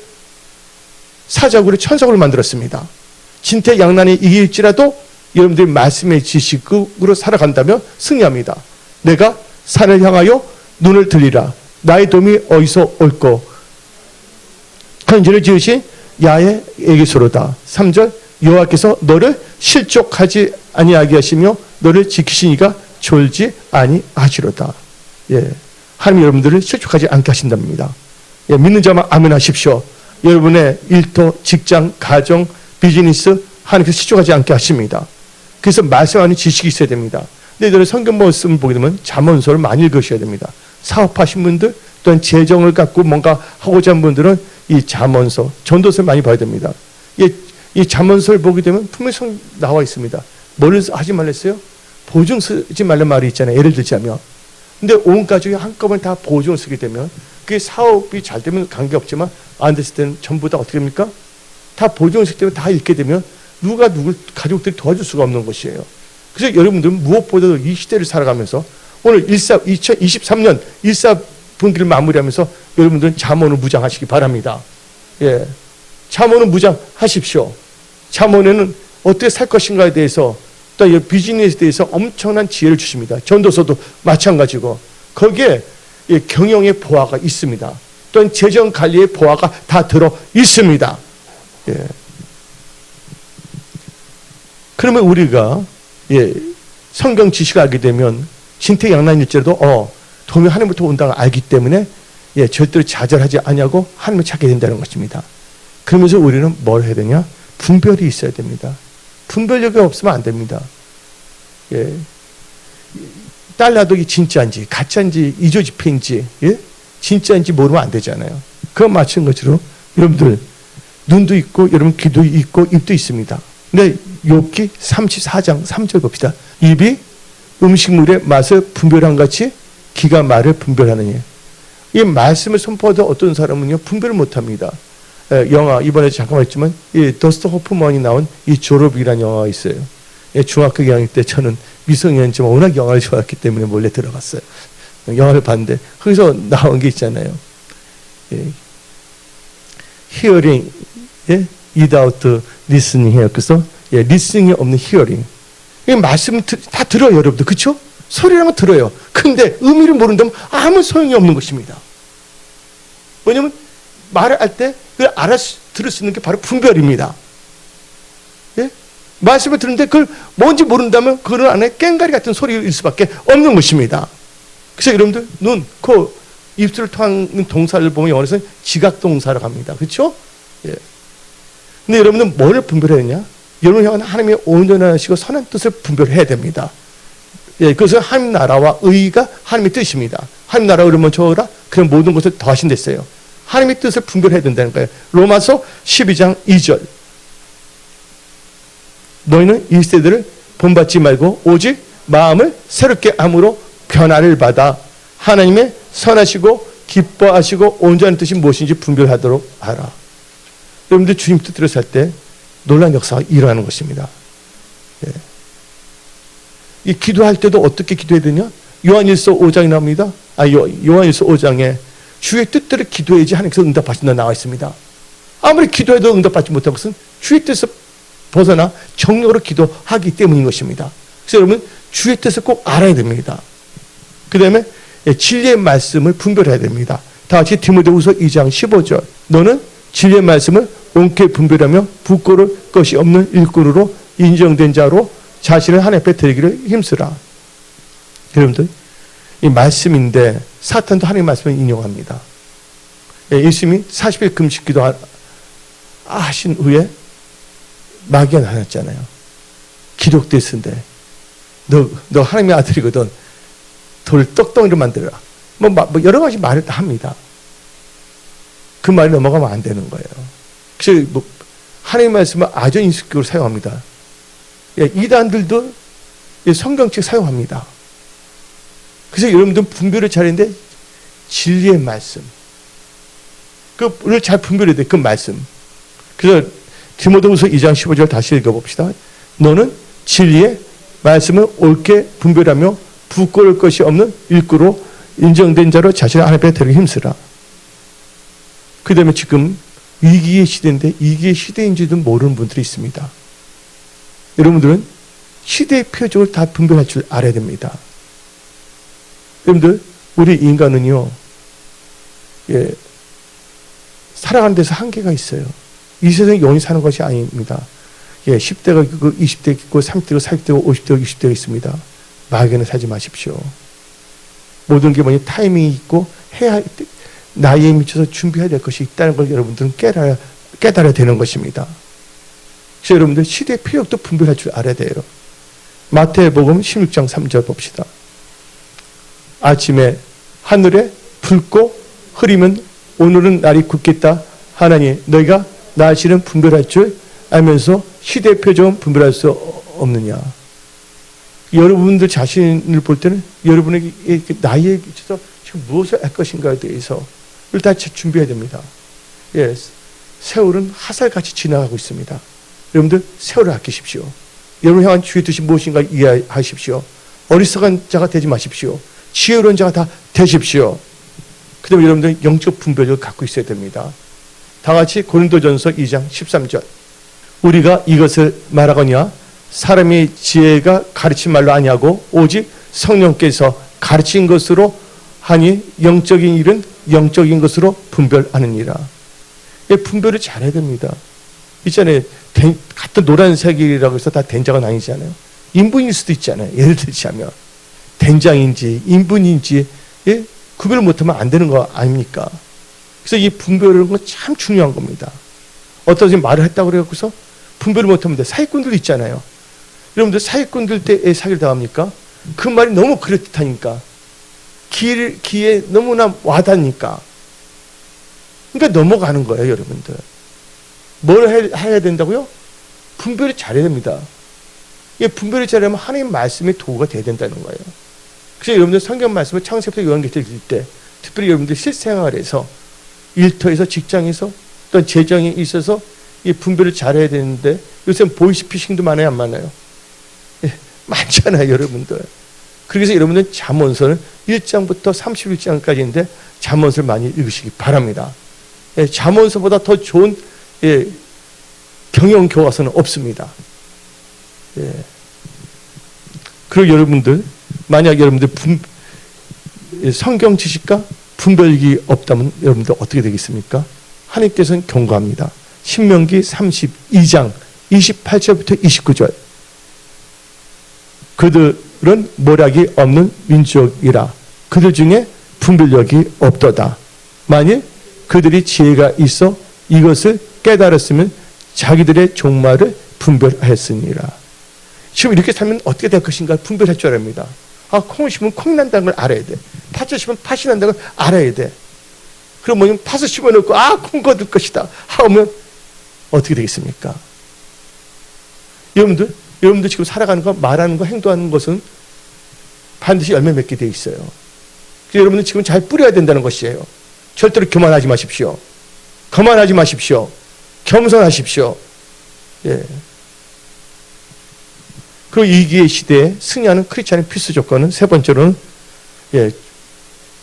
사자굴에 천사굴을 만들었습니다. 진퇴양난이 이길지라도 여러분들이 말씀의 지식으로 살아간다면 승리합니다. 내가 산을 향하여 눈을 들리라. 나의 도움이 어디서 올꼬? 헌신을 지으신 야훼에게서로다. 3절. 여호와께서 너를 실족하지 아니하게 하시며 너를 지키시니가 졸지 아니하시로다. 하나님 여러분들을 실족하지 않게 하신답니다. 믿는 자만 아멘 하십시오. 여러분의 일터, 직장, 가정, 비즈니스 하나님께서 실족하지 않게 하십니다. 그래서 말씀하는 지식이 있어야 됩니다. 근데 너는 성경 말씀을 보게 되면 잠언서를 많이 읽으셔야 됩니다. 사업하신 분들, 또한 재정을 갖고 뭔가 하고자 하는 분들은 이 잠언서, 전도서를 많이 봐야 됩니다. 이 잠언서를 보게 되면 분명히 나와 있습니다. 뭘 하지 말랬어요? 보증 쓰지 말란 말이 있잖아요. 예를 들자면. 근데 온 가족이 한꺼번에 다 보증을 쓰게 되면 그게 사업이 잘 되면 관계없지만 안 됐을 때는 전부 다 어떻게 됩니까? 다 보증을 쓰기 때문에 다 잃게 되면 누가 누굴 가족들이 도와줄 수가 없는 것이에요. 그래서 여러분들은 무엇보다도 이 시대를 살아가면서 오늘 2023년 1사분기를 마무리하면서 여러분들은 잠언을 무장하시기 바랍니다. 잠언을 무장하십시오. 잠언에는 어떻게 살 것인가에 대해서 또 비즈니스에 대해서 엄청난 지혜를 주십니다. 전도서도 마찬가지고 거기에 경영의 보화가 있습니다. 또한 재정 관리의 보화가 다 들어 있습니다. 그러면 우리가 성경 지식을 알게 되면 진퇴양난일지라도 도움이 하나님부터 온다고 알기 때문에 절대로 좌절하지 아니하고 하나님을 찾게 된다는 것입니다. 그러면서 우리는 뭘 해야 되냐? 분별이 있어야 됩니다. 분별력이 없으면 안 됩니다. 예. 달라도 이게 진짜인지 가짜인지 이조지폐인지 예? 진짜인지 모르면 안 되잖아요. 그거 마찬 것으로 여러분들 눈도 있고 여러분 귀도 있고 입도 있습니다. 근데 욥기 34장 3절 봅시다. 입이 음식물의 맛을 분별한 같이 귀가 말을 분별하느니. 이 말씀을 선포하던 어떤 사람은요 분별을 못합니다. 영화 이번에 잠깐 했지만 이 더스트 호프먼이 나온 이 졸업이라는 영화가 있어요. 중학교 2학년 때 저는 미성년이지만 워낙 영화를 좋아했기 때문에 몰래 들어갔어요. 영화를 봤는데 거기서 나온 게 있잖아요. hearing without listening 해요. 그래서 listening이 없는 hearing. 이 말씀 다 들어요, 여러분들. 그렇죠? 소리랑은 들어요. 근데 의미를 모른다면 아무 소용이 없는 것입니다. 왜냐하면 말을 할 때 그걸 들을 수 있는 게 바로 분별입니다. 예? 말씀을 듣는데 그걸 뭔지 모른다면 그 안에 깽가리 같은 소리일 수밖에 없는 것입니다. 그래서 여러분들 눈, 코, 입술을 통하는 동사를 보면 영어에서는 지각동사라고 합니다. 그렇죠? 예. 근데 여러분들 뭘 분별해야 되냐? 여러분 향한 하나님의 온전하시고 선한 뜻을 분별해야 됩니다. 예, 그것은 하나님 나라와 의가 하나님의 뜻입니다. 하나님 나라 그러면 저라 그런 모든 것을 더하신댔어요. 하나님의 뜻을 분별해야 된다는 거예요. 로마서 12장 2절. 너희는 이 세대를 본받지 말고 오직 마음을 새롭게 함으로 변화를 받아 하나님의 선하시고 기뻐하시고 온전한 뜻이 무엇인지 분별하도록 하라. 여러분들 주님 뜻대로 살 때 놀라운 역사가 일어나는 것입니다. 예. 이 기도할 때도 어떻게 기도해야 되냐? 요한일서 5장이 나옵니다. 요한일서 5장에 주의 뜻대로 기도해야지 하나님께서 응답하신다 나와 있습니다. 아무리 기도해도 응답받지 못한 것은 주의 뜻에서 벗어나 정력으로 기도하기 때문인 것입니다. 그래서 여러분 주의 뜻을 꼭 알아야 됩니다. 그 다음에 진리의 말씀을 분별해야 됩니다. 다 같이 디모데후서 2장 15절. 너는 진리의 말씀을 옳게 분별하며 부끄러울 것이 없는 일꾼으로 인정된 자로 자신을 하나님 앞에 드리기를 힘쓰라. 여러분들 이 말씀인데 사탄도 하나님의 말씀을 인용합니다. 예수님이 40일 금식기도 하신 후에 마귀가 나왔잖아요. 기록되어 있는데 너 하나님의 아들이거든. 돌 떡덩이로 만들어라. 뭐 여러 가지 말을 다 합니다. 그 말이 넘어가면 안 되는 거예요. 그래서 하나님의 말씀을 아전 인식적으로 사용합니다. 이단들도 성경책 사용합니다. 그래서 여러분들은 분별을 잘했는데 진리의 말씀 그를 잘 분별해야 돼. 그 말씀. 그래서 디모데후서 2장 15절 다시 읽어봅시다. 너는 진리의 말씀을 옳게 분별하며 부끄러울 것이 없는 일꾼으로 인정된 자로 자신을 하나님 앞에 드리기 힘쓰라. 그 다음에 지금 위기의 시대인데 위기의 시대인지도 모르는 분들이 있습니다. 여러분들은 시대의 표적을 다 분별할 줄 알아야 됩니다. 여러분들 우리 인간은요 살아가는 데서 한계가 있어요. 이 세상에 영원히 사는 것이 아닙니다. 10대가 있고 20대가 있고 30대가 40대가 50대가 60대가 있습니다. 마귀는 살지 마십시오. 모든 게 뭐냐 타이밍이 있고 해야 나이에 미쳐서 준비해야 될 것이 있다는 걸 여러분들은 깨달아야 되는 것입니다. 그래서 여러분들 시대의 필요도 분별할 줄 알아야 돼요. 마태복음 16장 3절 봅시다. 아침에 하늘에 붉고 흐리면 오늘은 날이 굳겠다 하나니 너희가 날씨는 분별할 줄 알면서 시대의 표정은 분별할 수 없느냐. 여러분들 자신을 볼 때는 여러분에게 나이에 미쳐서 지금 무엇을 할 것인가에 대해서 다 준비해야 됩니다. 세월은 화살같이 지나가고 있습니다. 여러분들 세월을 아끼십시오. 여러분 향한 주의 뜻이 무엇인가 이해하십시오. 어리석은 자가 되지 마십시오. 지혜로운 자가 다 되십시오. 그 다음에 여러분들 영적 분별력을 갖고 있어야 됩니다. 다 같이 고린도전서 2장 13절. 우리가 이것을 말하거냐 사람의 지혜가 가르친 말로 아니하고 오직 성령께서 가르친 것으로 하니 영적인 일은 영적인 것으로 분별하느니라. 분별을 잘해야 됩니다. 있잖아요. 같은 노란색이라고 해서 다 된장은 아니잖아요. 인분일 수도 있잖아요. 예를 들자면 된장인지 인분인지 구별을 못하면 안 되는 거 아닙니까? 그래서 이 분별이라는 건 참 중요한 겁니다. 어떤 사람이 말을 했다고 그래서 분별을 못하면 사기꾼들 있잖아요. 여러분들 사기꾼들 때에 사기를 당합니까? 그 말이 너무 그럴듯하니까. 귀에 너무나 와닿으니까. 그러니까 넘어가는 거예요, 여러분들. 뭘 해야 된다고요? 분별을 잘해야 됩니다. 분별을 잘하면 하나님 말씀의 도구가 돼야 된다는 거예요. 그래서 여러분들 성경 말씀을 창세부터 요한계시를 읽을 때, 특별히 여러분들 실생활에서, 일터에서, 직장에서, 어떤 재정에 있어서 이 분별을 잘해야 되는데, 요새는 보이스피싱도 많아요, 안 많아요? 많잖아요, 여러분들. 그래서 여러분들 잠언서는 1장부터 31장까지인데 잠언서를 많이 읽으시기 바랍니다. 잠언서보다 더 좋은 경영 교과서는 없습니다. 그리고 여러분들, 만약 여러분들 성경 지식과 분별력이 없다면 여러분들 어떻게 되겠습니까? 하나님께서는 경고합니다. 신명기 32장 28절부터 29절. 그들은 모략이 없는 민족이라. 그들 중에 분별력이 없도다. 만일 그들이 지혜가 있어 이것을 깨달았으면 자기들의 종말을 분별했으니라. 지금 이렇게 살면 어떻게 될 것인가 분별할 줄 알합니다. 콩을 심으면 콩이 난다는 걸 알아야 돼. 팥을 심으면 팥이 난다는 걸 알아야 돼. 그럼 뭐냐면 팥을 심어놓고 콩 거둘 것이다 하면 어떻게 되겠습니까? 여러분들 지금 살아가는 거, 말하는 거, 행동하는 것은 반드시 열매 맺게 돼 있어요. 그래서 여러분들 지금 잘 뿌려야 된다는 것이에요. 절대로 교만하지 마십시오. 거만하지 마십시오. 겸손하십시오. 그리고 이기의 시대에 승리하는 크리스찬의 필수 조건은 세 번째로는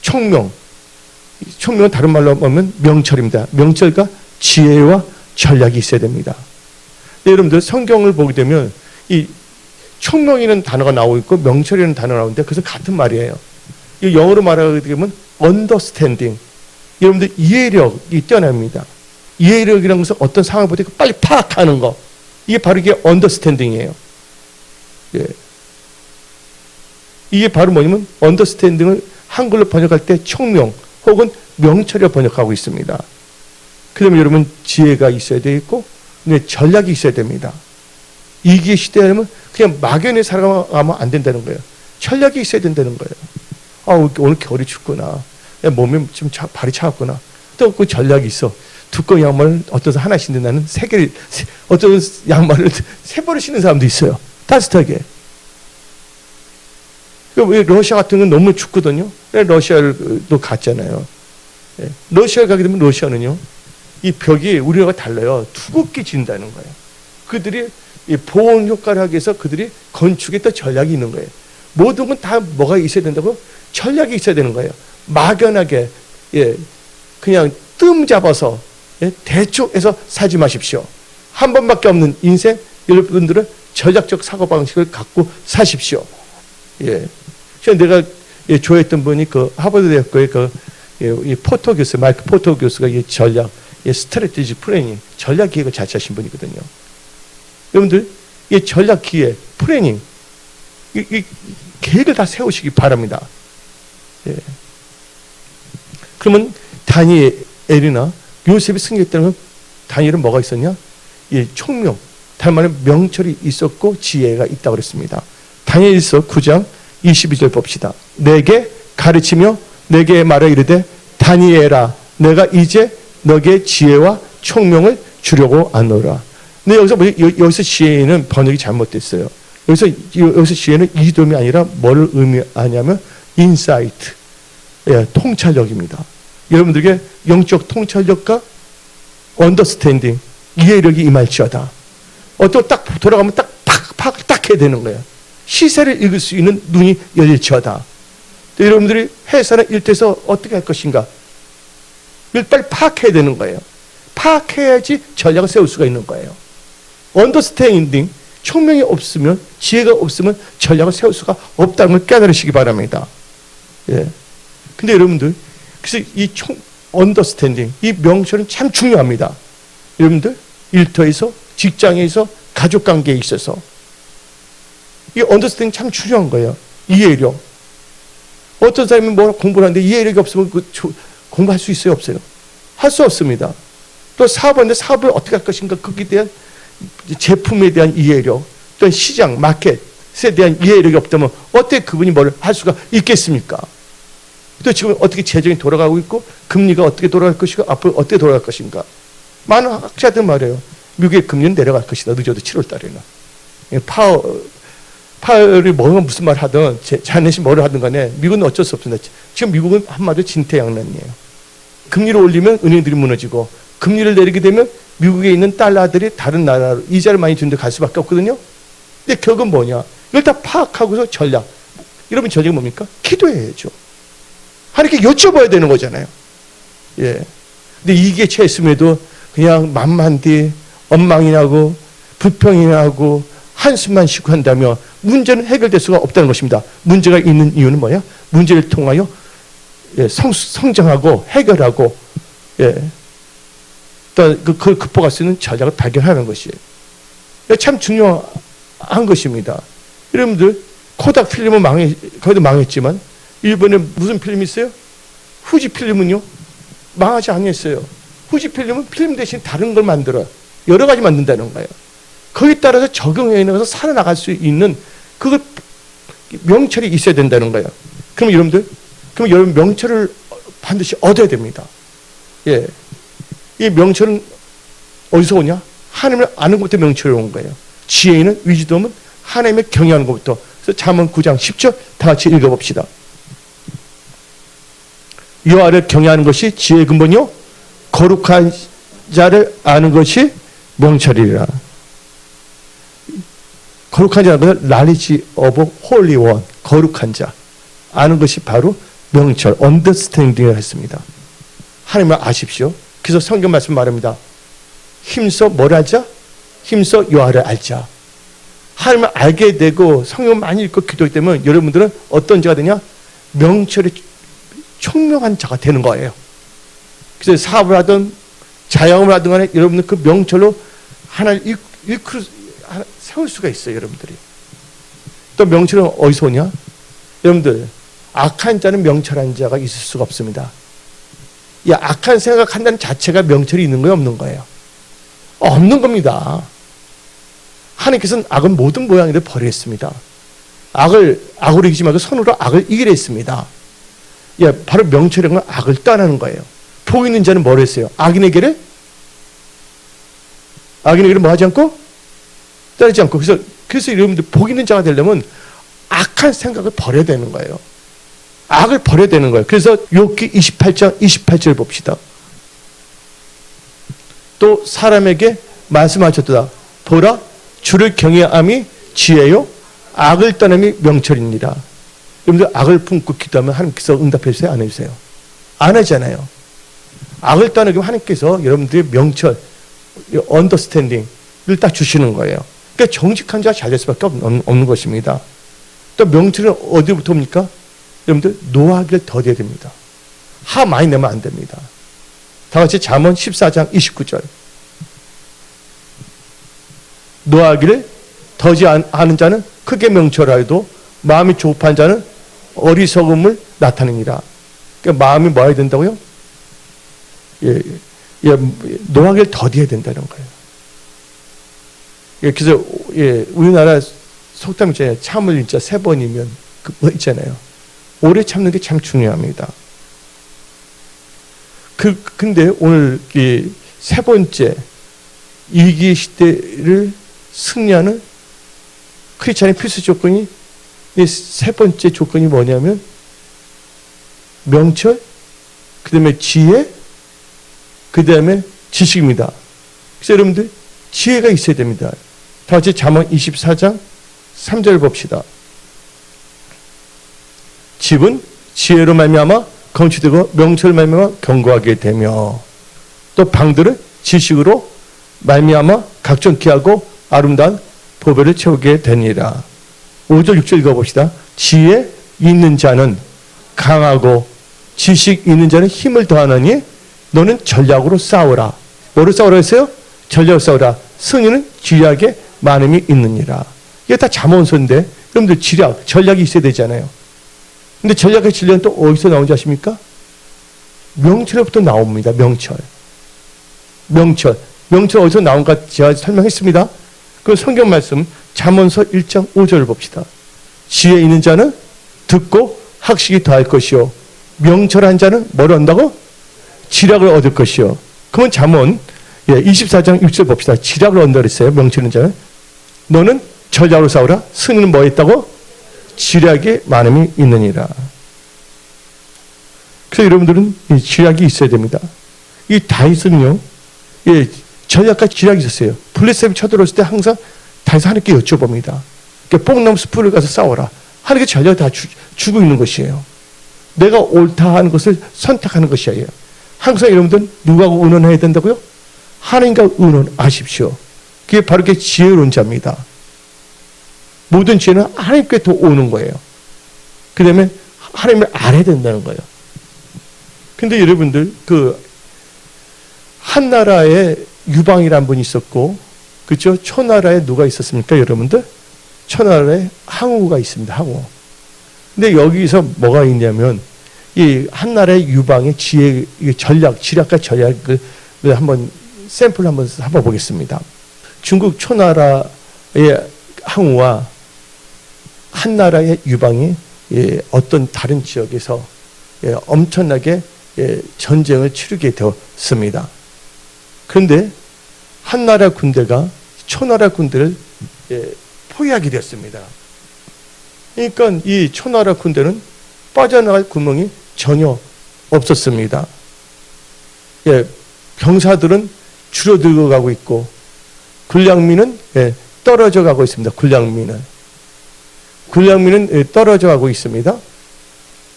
총명. 총명은 다른 말로 하면 명철입니다. 명철과 지혜와 전략이 있어야 됩니다. 여러분들 성경을 보게 되면 이 총명이라는 단어가 나오고 있고 명철이라는 단어가 나오는데 그것은 같은 말이에요. 영어로 말하게 되면 understanding. 여러분들 이해력이 뛰어납니다. 이해력이라는 것은 어떤 상황을 볼 때 빨리 파악하는 거. 이게 바로 이게 understanding이에요. 이게 바로 뭐냐면 understanding을 한글로 번역할 때 총명 혹은 명철이라 번역하고 있습니다. 그러면 여러분 지혜가 있어야 되겠고 전략이 있어야 됩니다. 이기의 시대라면 그냥 막연히 살아가면 안 된다는 거예요. 전략이 있어야 된다는 거예요. 오늘 겨울이 춥구나. 몸이 좀 발이 차갑구나. 또 그 전략이 있어. 두꺼운 양말을 어떤 하나 신는 나는 어떤 양말을 세 벌을 신는 사람도 있어요. 따뜻하게. 왜 러시아 같은 건 너무 춥거든요. 러시아도 갔잖아요. 러시아 가게 되면 러시아는요. 이 벽이 우리나라가 달라요. 두껍게 진다는 거예요. 그들이 보온 효과를 하기 위해서 그들이 건축에 또 전략이 있는 거예요. 모든 건 다 뭐가 있어야 된다고? 전략이 있어야 되는 거예요. 막연하게 그냥 뜸 잡아서 대충 해서 살지 마십시오. 한 번밖에 없는 인생, 여러분들은 전략적 사고방식을 갖고 사십시오. 내가 좋아했던 분이 그 하버드 대학교의 이 포토 교수, 마이크 포토 교수가 이 전략, 스트래티지 플래닝, 전략 기획을 잘 짜신 분이거든요. 여러분들, 이 전략 기획, 플래닝, 이 계획을 다 세우시기 바랍니다. 그러면 다니엘이나 요셉이 승리했다는 건 다니엘은 뭐가 있었냐? 총명, 다른 말은 명철이 있었고 지혜가 있다고 그랬습니다. 다니엘서 9장 22절 봅시다. 내게 가르치며 내게 말하 이르되 다니엘아 내가 이제 너게 지혜와 총명을 주려고 하노라. 근데 여기서 지혜는 번역이 잘못됐어요. 여기서 지혜는 이dom이 아니라 뭘 의미하냐면 인사이트, 통찰력입니다. 여러분들에게 영적 통찰력과 언더스탠딩, 이해력이 임할지어다. 딱 돌아가면 딱 해야 되는 거예요. 시세를 읽을 수 있는 눈이 열릴지어다. 여러분들이 회사나 일터에서 어떻게 할 것인가? 이걸 빨리 파악해야 되는 거예요. 파악해야지 전략을 세울 수가 있는 거예요. 언더스탠딩, 총명이 없으면, 지혜가 없으면 전략을 세울 수가 없다는 걸 깨달으시기 바랍니다. 근데 여러분들, 그래서 이 언더스탠딩, 이 명철은 참 중요합니다. 여러분들, 일터에서, 직장에서, 가족관계에 있어서 이 언더스탠딩 참 중요한 거예요. 이해력. 어떤 사람이 뭐 공부를 하는데 이해력이 없으면 공부할 수 있어요? 없어요? 할 수 없습니다. 또 사업하는데 사업을 어떻게 할 것인가 거기에 대한 제품에 대한 이해력, 또는 시장, 마켓에 대한 이해력이 없다면 어떻게 그분이 뭘 할 수가 있겠습니까? 또 지금 어떻게 재정이 돌아가고 있고 금리가 어떻게 돌아갈 것이고 앞으로 어떻게 돌아갈 것인가. 많은 학자들 말해요. 미국의 금리는 내려갈 것이다. 늦어도 7월 달에는. 파월이 뭐가 무슨 말 하든 자넷이 뭐를 하든 간에 미국은 어쩔 수 없습니다. 지금 미국은 한마디로 진퇴양난이에요. 금리를 올리면 은행들이 무너지고 금리를 내리게 되면 미국에 있는 달러들이 다른 나라로 이자를 많이 주는데 갈 수밖에 없거든요. 근데 결국은 뭐냐? 이걸 다 파악하고서 전략. 여러분 전략이 뭡니까? 기도해야죠. 하나님께 여쭤봐야 되는 거잖아요. 예. 근데 이게 채했음에도 그냥 만만디 엉망이 나고 불평이 나고 한숨만 쉬고 한다며 문제는 해결될 수가 없다는 것입니다. 문제가 있는 이유는 뭐야? 문제를 통하여 성장하고 해결하고 또 그걸 극복할 수 있는 전략을 발견하는 것이에요. 참 중요한 것입니다. 여러분들 코닥 필름은 거기도 망했지만 일본에 무슨 필름이 있어요? 후지 필름은요 망하지 않았어요. 후지 필름은 필름 대신 다른 걸 만들어요. 여러 가지 만든다는 거예요. 거기에 따라서 적용해 나가서 살아나갈 수 있는 그 명철이 있어야 된다는 거예요. 그럼 여러분 명철을 반드시 얻어야 됩니다. 예. 이 명철은 어디서 오냐? 하나님을 아는 것부터 명철이 온 거예요. 지혜는 위즈덤은 하나님을 경외하는 것부터. 그래서 잠언 9장 10절 다 같이 읽어봅시다. 여호와를 경외하는 것이 지혜의 근본이요 거룩한 자를 아는 것이 명철이라. 거룩한 자는 것은 knowledge of holy one, 거룩한 자 아는 것이 바로 명철, understanding을 했습니다. 하나님을 아십시오. 그래서 성경 말씀 말합니다. 힘써 뭘 알자? 힘써 여호와를 알자. 하나님을 알게 되고 성경 많이 읽고 기도하기 때문에 여러분들은 어떤 자가 되냐? 명철이 총명한 자가 되는 거예요. 그래서 사업을 하든 자영업을 하든 간에 여러분들 그 명철로 하나를 세울 수가 있어요. 여러분들이. 또 명철은 어디서 오냐? 여러분들 악한 자는 명철한 자가 있을 수가 없습니다. 이 악한 생각한다는 자체가 명철이 있는 거예요? 없는 거예요? 없는 겁니다. 하나님께서는 악은 모든 모양대로 버렸습니다. 악으로 이기지 말고 선으로 악을 이기려 했습니다. 예, 바로 명철이라는 건 악을 떠나는 거예요. 복 있는 자는 뭘 했어요? 악인에게를 뭐 하지 않고? 따르지 않고. 그래서 여러분들 복 있는 자가 되려면 악한 생각을 버려야 되는 거예요. 악을 버려야 되는 거예요. 그래서 욥기 28장 28절 봅시다. 또 사람에게 말씀하셨도다. 보라, 주를 경외함이 지혜요, 악을 떠남이 명철입니다. 여러분들 악을 품고 기도하면 하나님께서 응답해 주세요? 안 해주세요? 안 하잖아요. 악을 떠나기 하나님께서 여러분들의 명철, 언더스탠딩을 딱 주시는 거예요. 그러니까 정직한 자가 잘 될 수밖에 없는 것입니다. 또 명철은 어디부터 옵니까? 여러분들 노하기를 더뎌야 됩니다. 화 많이 내면 안 됩니다. 다 같이 잠언 14장 29절. 노하기를 더지 않은 자는 크게 명철하여도 마음이 조급한 자는 어리석음을 나타내니라. 그러니까 마음이 뭐 해야 된다고요? 노하기를 더뎌야 된다는 거예요. 그래서 우리나라 속담 있잖아요. 참을 진짜 3번이면 그거 있잖아요. 오래 참는 게 참 중요합니다. 근데 오늘 이 3번째 위기 시대를 승리하는 크리스찬의 필수 조건이 이 3번째 조건이 뭐냐면 명철, 그 다음에 지혜, 그 다음에 지식입니다. 그래서 여러분들 지혜가 있어야 됩니다. 다 같이 잠언 24장 3절 봅시다. 집은 지혜로 말미암아 건축되고 명철로 말미암아 견고하게 되며 또 방들은 지식으로 말미암아 각종 귀하고 아름다운 보배를 채우게 되니라. 5절 6절 읽어봅시다. 지혜 있는 자는 강하고 지식 있는 자는 힘을 더하느니 너는 전략으로 싸우라. 뭐로 싸우라 했어요? 전략으로 싸우라. 승리는 지략에 많음이 있느니라. 이게 다 잠언서인데 여러분들 전략이 있어야 되잖아요. 근데 전략의 진리는 또 어디서 나오는지 아십니까? 명철부터 나옵니다. 명철. 명철 어디서 나온가 제가 설명했습니다. 그 성경 말씀 잠언서 1장 5절을 봅시다. 지혜 있는 자는 듣고 학식이 더할 것이요 명철한 자는 뭘 얻는다고? 지략을 얻을 것이요. 그러면 잠언 24장 6절 봅시다. 지략을 얻는다 그랬어요. 명철 있는 자는. 너는 전략으로 싸우라. 승리는 뭐 했다고? 지략에 많음이 있느니라. 그래서 여러분들은 이 지략이 있어야 됩니다. 이 다윗은요, 전략과 지략이 있었어요. 블레셋이 쳐들어왔을 때 항상 다윗은 하나님께 여쭤봅니다. 뽕나무 숲을 가서 싸워라. 하나님께 전략을 다 주고 있는 것이에요. 내가 옳다 하는 것을 선택하는 것이에요. 항상 여러분들 누구하고 의논해야 된다고요? 하나님과 의논하십시오. 그게 바로 그 지혜로운 자입니다. 모든 지혜는 하나님께 더 오는 거예요. 그 다음에 하나님을 알아야 된다는 거예요. 근데 여러분들, 한 나라에 유방이라는 분이 있었고, 그렇죠? 초나라에 누가 있었습니까, 여러분들? 초나라에 항우가 있습니다, 항우. 근데 여기서 뭐가 있냐면, 이 한 나라의 유방의 지혜, 전략, 지략과 전략을 한번 샘플 한번 보겠습니다. 중국 초나라의 항우와 한 나라의 유방이 어떤 다른 지역에서 엄청나게 전쟁을 치르게 되었습니다. 그런데 한 나라 군대가 초나라 군대를 포위하게 되었습니다. 그러니까 이 초나라 군대는 빠져나갈 구멍이 전혀 없었습니다. 병사들은 줄어들고 가고 있고 군량민은 떨어져 가고 있습니다. 군량민은 떨어져 가고 있습니다.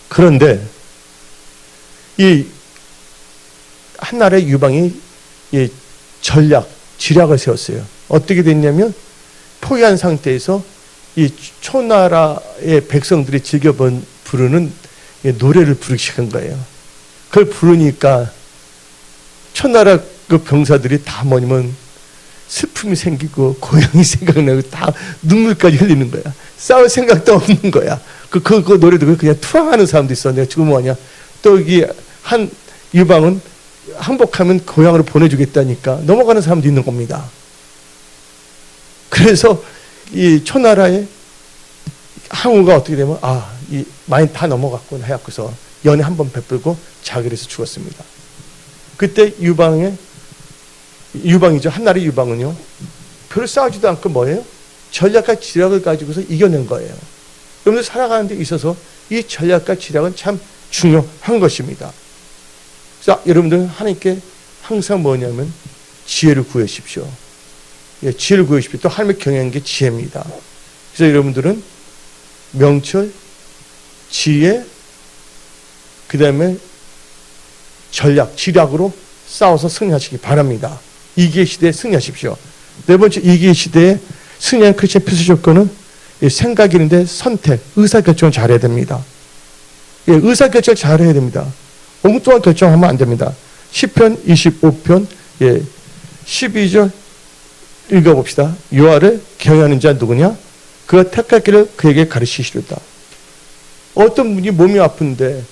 그런데 이 한 나라의 유방이 전략, 지략을 세웠어요. 어떻게 됐냐면 포위한 상태에서 이 초나라의 백성들이 즐겨 부르는 노래를 부르기 시작한 거예요. 그걸 부르니까 초나라 그 병사들이 다 뭐냐면 슬픔이 생기고 고향이 생각나고 다 눈물까지 흘리는 거야. 싸울 생각도 없는 거야. 그 노래 듣고 그냥 투항하는 사람도 있어. 내가 지금 뭐냐. 또 이 한 유방은 항복하면 고향으로 보내주겠다니까 넘어가는 사람도 있는 겁니다. 그래서 이 초나라의 항우가 어떻게 되면 이 많이 다 넘어갔구나 해갖고서 연애 한 번 베풀고 자결해서 죽었습니다. 그때 유방이죠. 한 나라의 유방은요. 별로 싸우지도 않고 뭐예요? 전략과 지략을 가지고서 이겨낸 거예요. 여러분들 살아가는 데 있어서 이 전략과 지략은 참 중요한 것입니다. 자, 여러분들 하나님께 항상 뭐냐면 지혜를 구하십시오. 지혜를 구하십시오. 또 하나님을 경외하는 게 지혜입니다. 그래서 여러분들은 명철, 지혜, 그 다음에 전략, 지략으로 싸워서 승리하시기 바랍니다. 이기의 시대에 승리하십시오. 네 번째, 이기의 시대에 승리한 크리스천 필수 조건은 생각이 있는데 선택, 의사결정을 잘해야 됩니다. 의사결정을 잘해야 됩니다. 엉뚱한 결정하면 안 됩니다. 시편 25편 12절 읽어봅시다. 여호와를 경외하는 자 누구냐? 그가 택할 길을 그에게 가르치시리다. 어떤 분이 몸이 아픈데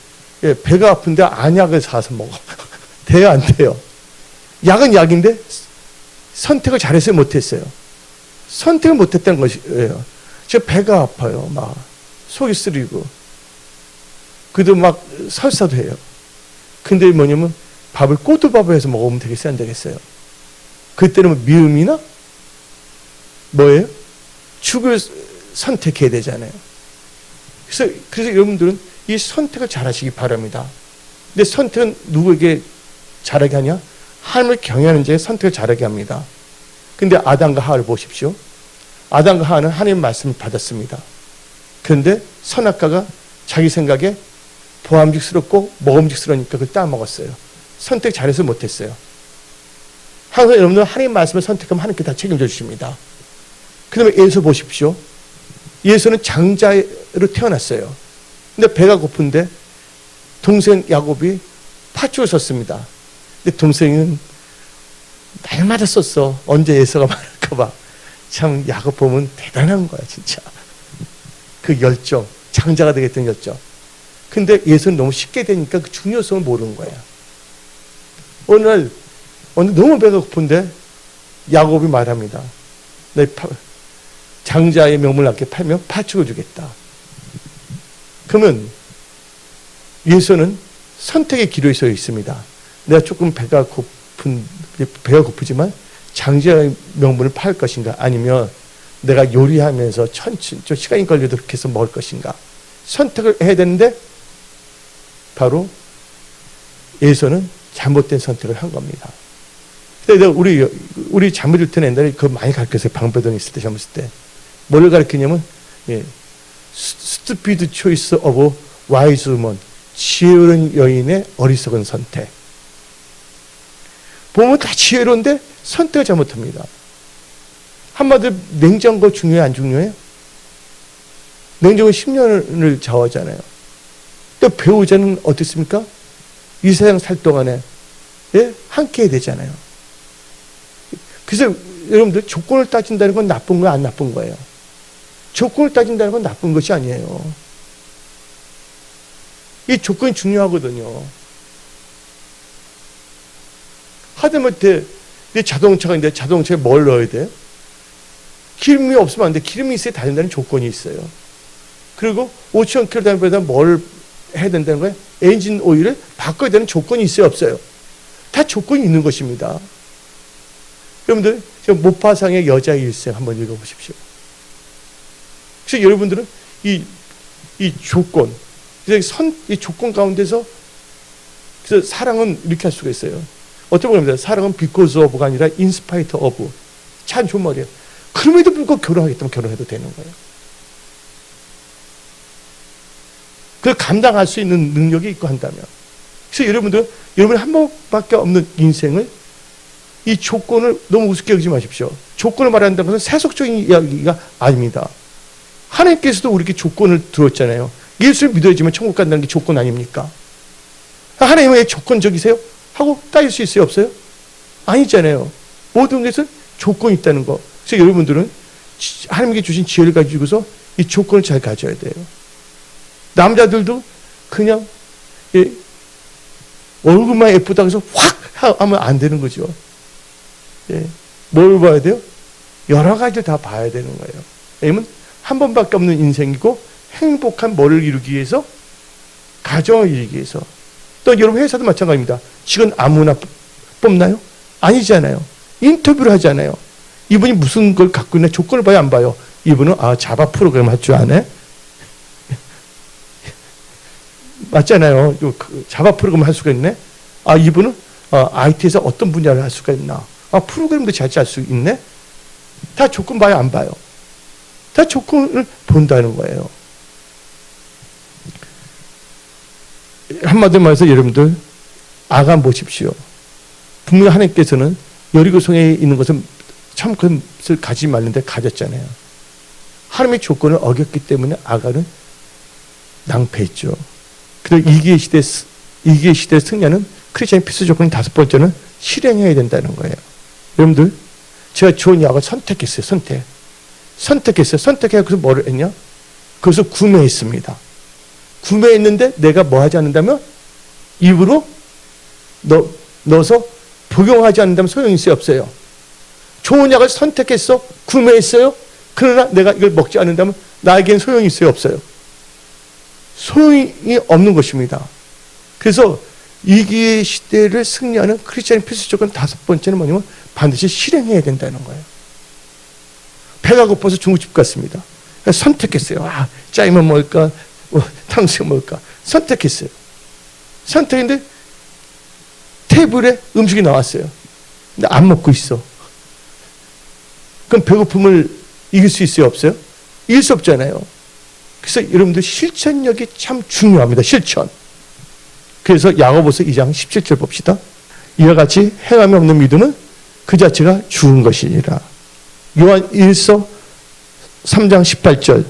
배가 아픈데 안약을 사서 먹어. 돼요, 안 돼요? 약은 약인데 선택을 잘했어요, 못했어요? 선택을 못했다는 것이에요. 저 배가 아파요. 막 속이 쓰리고 그도 막 설사도 해요. 근데 뭐냐면 밥을 꼬들밥을 해서 먹으면 되겠어요, 안 되겠어요? 그때는 미움이나 뭐예요? 죽을 선택해야 되잖아요. 그래서 여러분들은 이 선택을 잘하시기 바랍니다. 근데 선택은 누구에게 잘하게 하냐? 하나님을 경외하는 자의 선택을 잘하게 합니다. 근데 아담과 하와를 보십시오. 아담과 하와는 하나님의 말씀을 받았습니다. 그런데 선악과가 자기 생각에 보암직스럽고 먹음직스러우니까 그걸 따먹었어요. 선택 잘해서 못했어요. 항상 여러분들 하나님의 말씀을 선택하면 하나님께 다 책임져 주십니다. 그 다음에 예수 보십시오. 예수는 장자로 태어났어요. 근데 배가 고픈데 동생 야곱이 팥죽을 썼습니다. 근데 동생은 날마다 썼어. 언제 예수가 말할까봐. 참 야곱 보면 대단한 거야, 진짜. 그 열정, 장자가 되겠다는 열정. 근데 예수는 너무 쉽게 되니까 그 중요성을 모르는 거야. 어느 날 너무 배가 고픈데 야곱이 말합니다. 내 장자의 명분을 낮게 팔면 파축을 주겠다. 그러면 예수는 선택의 기로에 서 있습니다. 내가 조금 배가 고프지만 장자의 명분을 팔 것인가, 아니면 내가 요리하면서 좀 시간이 걸려도 그렇게 해서 먹을 것인가, 선택을 해야 되는데 바로 예수는 잘못된 선택을 한 겁니다. 근데 우리 자매들 때는 옛날에 그거 많이 가르쳤어요. 방배동에 있을 때, 젊었을 때. 뭐를 가르치냐면, stupid choice of wise woman, 지혜로운 여인의 어리석은 선택. 보면 다 지혜로운데 선택을 잘못합니다. 한마디로 냉장고 중요해, 안 중요해요? 냉장고 10년을 좌우하잖아요. 또 배우자는 어떻습니까? 이 세상 살 동안에 함께 해야 되잖아요. 그래서 여러분들, 조건을 따진다는 건 나쁜 거야, 안 나쁜 거예요? 조건을 따진다는 건 나쁜 것이 아니에요. 이 조건이 중요하거든요. 하다못해 자동차가 있는데 자동차에 뭘 넣어야 돼? 기름이 없으면 안 돼. 기름이 있어야 다닌다는 조건이 있어요. 그리고 5,000km 다니면서 뭘 해야 된다는 거예요? 엔진 오일을 바꿔야 되는 조건이 있어요, 없어요? 다 조건이 있는 것입니다. 여러분들, 모파상의 여자의 일생 한번 읽어보십시오. 그래서 여러분들은 이 조건, 이 조건 가운데서, 그래서 사랑은 이렇게 할 수가 있어요. 어떻게 보면 사랑은 because of가 아니라 in spite of. 참 좋은 말이에요. 그럼에도 불구하고 결혼하겠다면 결혼해도 되는 거예요. 그걸 감당할 수 있는 능력이 있고 한다면. 그래서 여러분이 한 번밖에 없는 인생을, 이 조건을 너무 우습게 여기지 마십시오. 조건을 말한다는 것은 세속적인 이야기가 아닙니다. 하나님께서도 우리에게 조건을 들었잖아요. 예수를 믿어야지만 천국 간다는 게 조건 아닙니까? 하나님은 왜 조건적이세요? 하고 따질 수 있어요, 없어요? 아니잖아요. 모든 것은 조건이 있다는 거. 그래서 여러분들은 하나님께 주신 지혜를 가지고서 이 조건을 잘 가져야 돼요. 남자들도 그냥 얼굴만 예쁘다고 해서 확 하면 안 되는 거죠. 뭘 봐야 돼요? 여러 가지를 다 봐야 되는 거예요. 왜냐면 한 번밖에 없는 인생이고, 행복한 뭐를 이루기 위해서, 가정을 이루기 위해서. 또 여러분 회사도 마찬가지입니다. 직원 아무나 뽑나요? 아니잖아요. 인터뷰를 하잖아요. 이분이 무슨 걸 갖고 있나 조건을 봐요, 안 봐요? 이분은 자바 프로그램 할 줄 아네? 맞잖아요. 자바 프로그램 할 수가 있네? 이분은 IT에서 어떤 분야를 할 수가 있나? 프로그램도 잘 짤 수 있네? 다 조건 봐요, 안 봐요? 다 조건을 본다는 거예요. 한마디로 말해서 여러분들, 아간 보십시오. 분명히 하나님께서는 여리고성에 있는 것은 참 그것을 가지 말는데 가졌잖아요. 하나님의 조건을 어겼기 때문에 아간은 낭패했죠. 그리고 이기의 시대 승리하는 크리스천의 필수 조건이 5번째는 실행해야 된다는 거예요. 여러분들, 제가 좋은 약을 선택했어요. 선택했어요. 선택해서 뭐를 했냐? 그것을 구매했습니다. 구매했는데 내가 뭐 하지 않는다면? 입으로 넣어서 복용하지 않는다면 소용이 있어요, 없어요? 좋은 약을 선택했어? 구매했어요? 그러나 내가 이걸 먹지 않는다면 나에겐 소용이 있어요, 없어요? 소용이 없는 것입니다. 그래서 이기의 시대를 승리하는 크리스천의 필수 조건 5번째는 뭐냐면 반드시 실행해야 된다는 거예요. 배가 고파서 중국집 갔습니다. 선택했어요. 짜장면 먹을까? 탕수육 먹을까? 선택했어요. 선택했는데 테이블에 음식이 나왔어요. 근데 안 먹고 있어. 그럼 배고픔을 이길 수 있어요, 없어요? 이길 수 없잖아요. 그래서 여러분들 실천력이 참 중요합니다. 실천. 그래서 야고보서 2장 17절 봅시다. 이와 같이 행함이 없는 믿음은 그 자체가 죽은 것이니라. 요한 1서 3장 18절.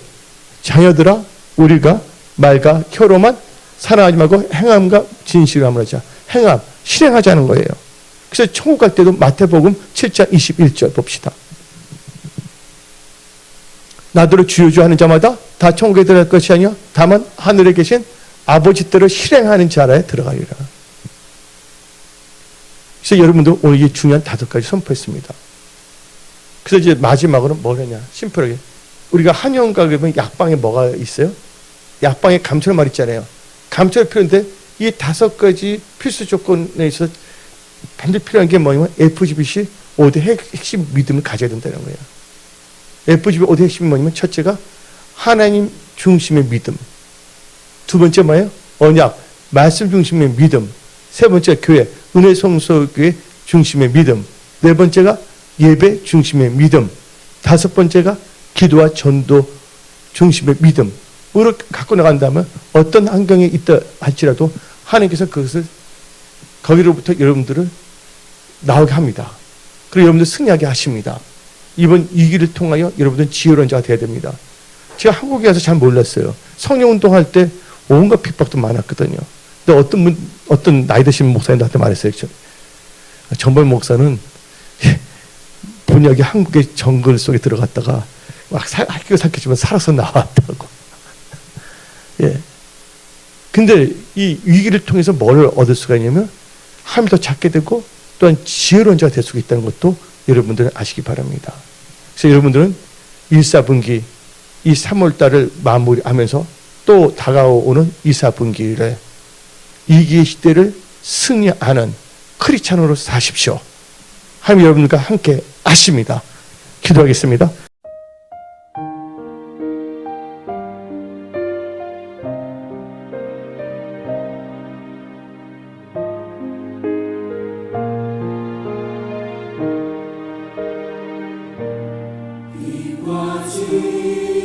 자녀들아, 우리가 말과 혀로만 살아가지 말고 행함과 진실을 함으로 하자. 행함, 실행하자는 거예요. 그래서 천국 갈 때도 마태복음 7장 21절 봅시다. 나더러 주여 주여 하는 자마다 다 천국에 들어갈 것이 아니요 다만 하늘에 계신 아버지 뜻을 실행하는 자라에 들어가리라. 그래서 여러분도 오늘 이 중요한 5가지 선포했습니다. 그래서 이제 마지막으로 뭐냐, 심플하게 우리가 한의원가 가면 약방에 뭐가 있어요? 약방에 감초말 있잖아요. 감초가 필요한데 이 5가지 필수 조건에 있어 반드시 필요한 게 뭐냐면 FGBC 5대 핵심 믿음을 가져야 된다는 거예요. FGB 5대 핵심이 뭐냐면 첫째가 하나님 중심의 믿음, 두 번째 뭐예요? 언약, 말씀 중심의 믿음, 세 번째 교회, 은혜 성소교회 중심의 믿음, 네 번째가 예배 중심의 믿음, 다섯 번째가 기도와 전도 중심의 믿음으로 갖고 나간다면 어떤 환경에 있다 할지라도 하나님께서 그것을 거기로부터 여러분들을 나오게 합니다. 그리고 여러분들 승리하게 하십니다. 이번 위기를 통하여 여러분들은 지혜로운 자가 되어야 됩니다. 제가 한국에 와서 잘 몰랐어요. 성령운동할 때 온갖 핍박도 많았거든요. 근데 어떤 나이 드신 목사님 나한테 말했어요. 정벌 목사는 본역이 한국의 정글 속에 들어갔다가 막 학교 삭혔지만 살아서 나왔다고. 예. 근데 이 위기를 통해서 뭘 얻을 수가 있냐면 하나님을 더 찾게 되고 또한 지혜로운 자가 될 수가 있다는 것도 여러분들은 아시기 바랍니다. 그래서 여러분들은 1사분기 이 3월달을 마무리하면서 또 다가오는 2사분기에 위기의 시대를 승리하는 크리스찬으로 사십시오. 하나님 여러분과 함께 하십니다. 기도하겠습니다. 빛과 지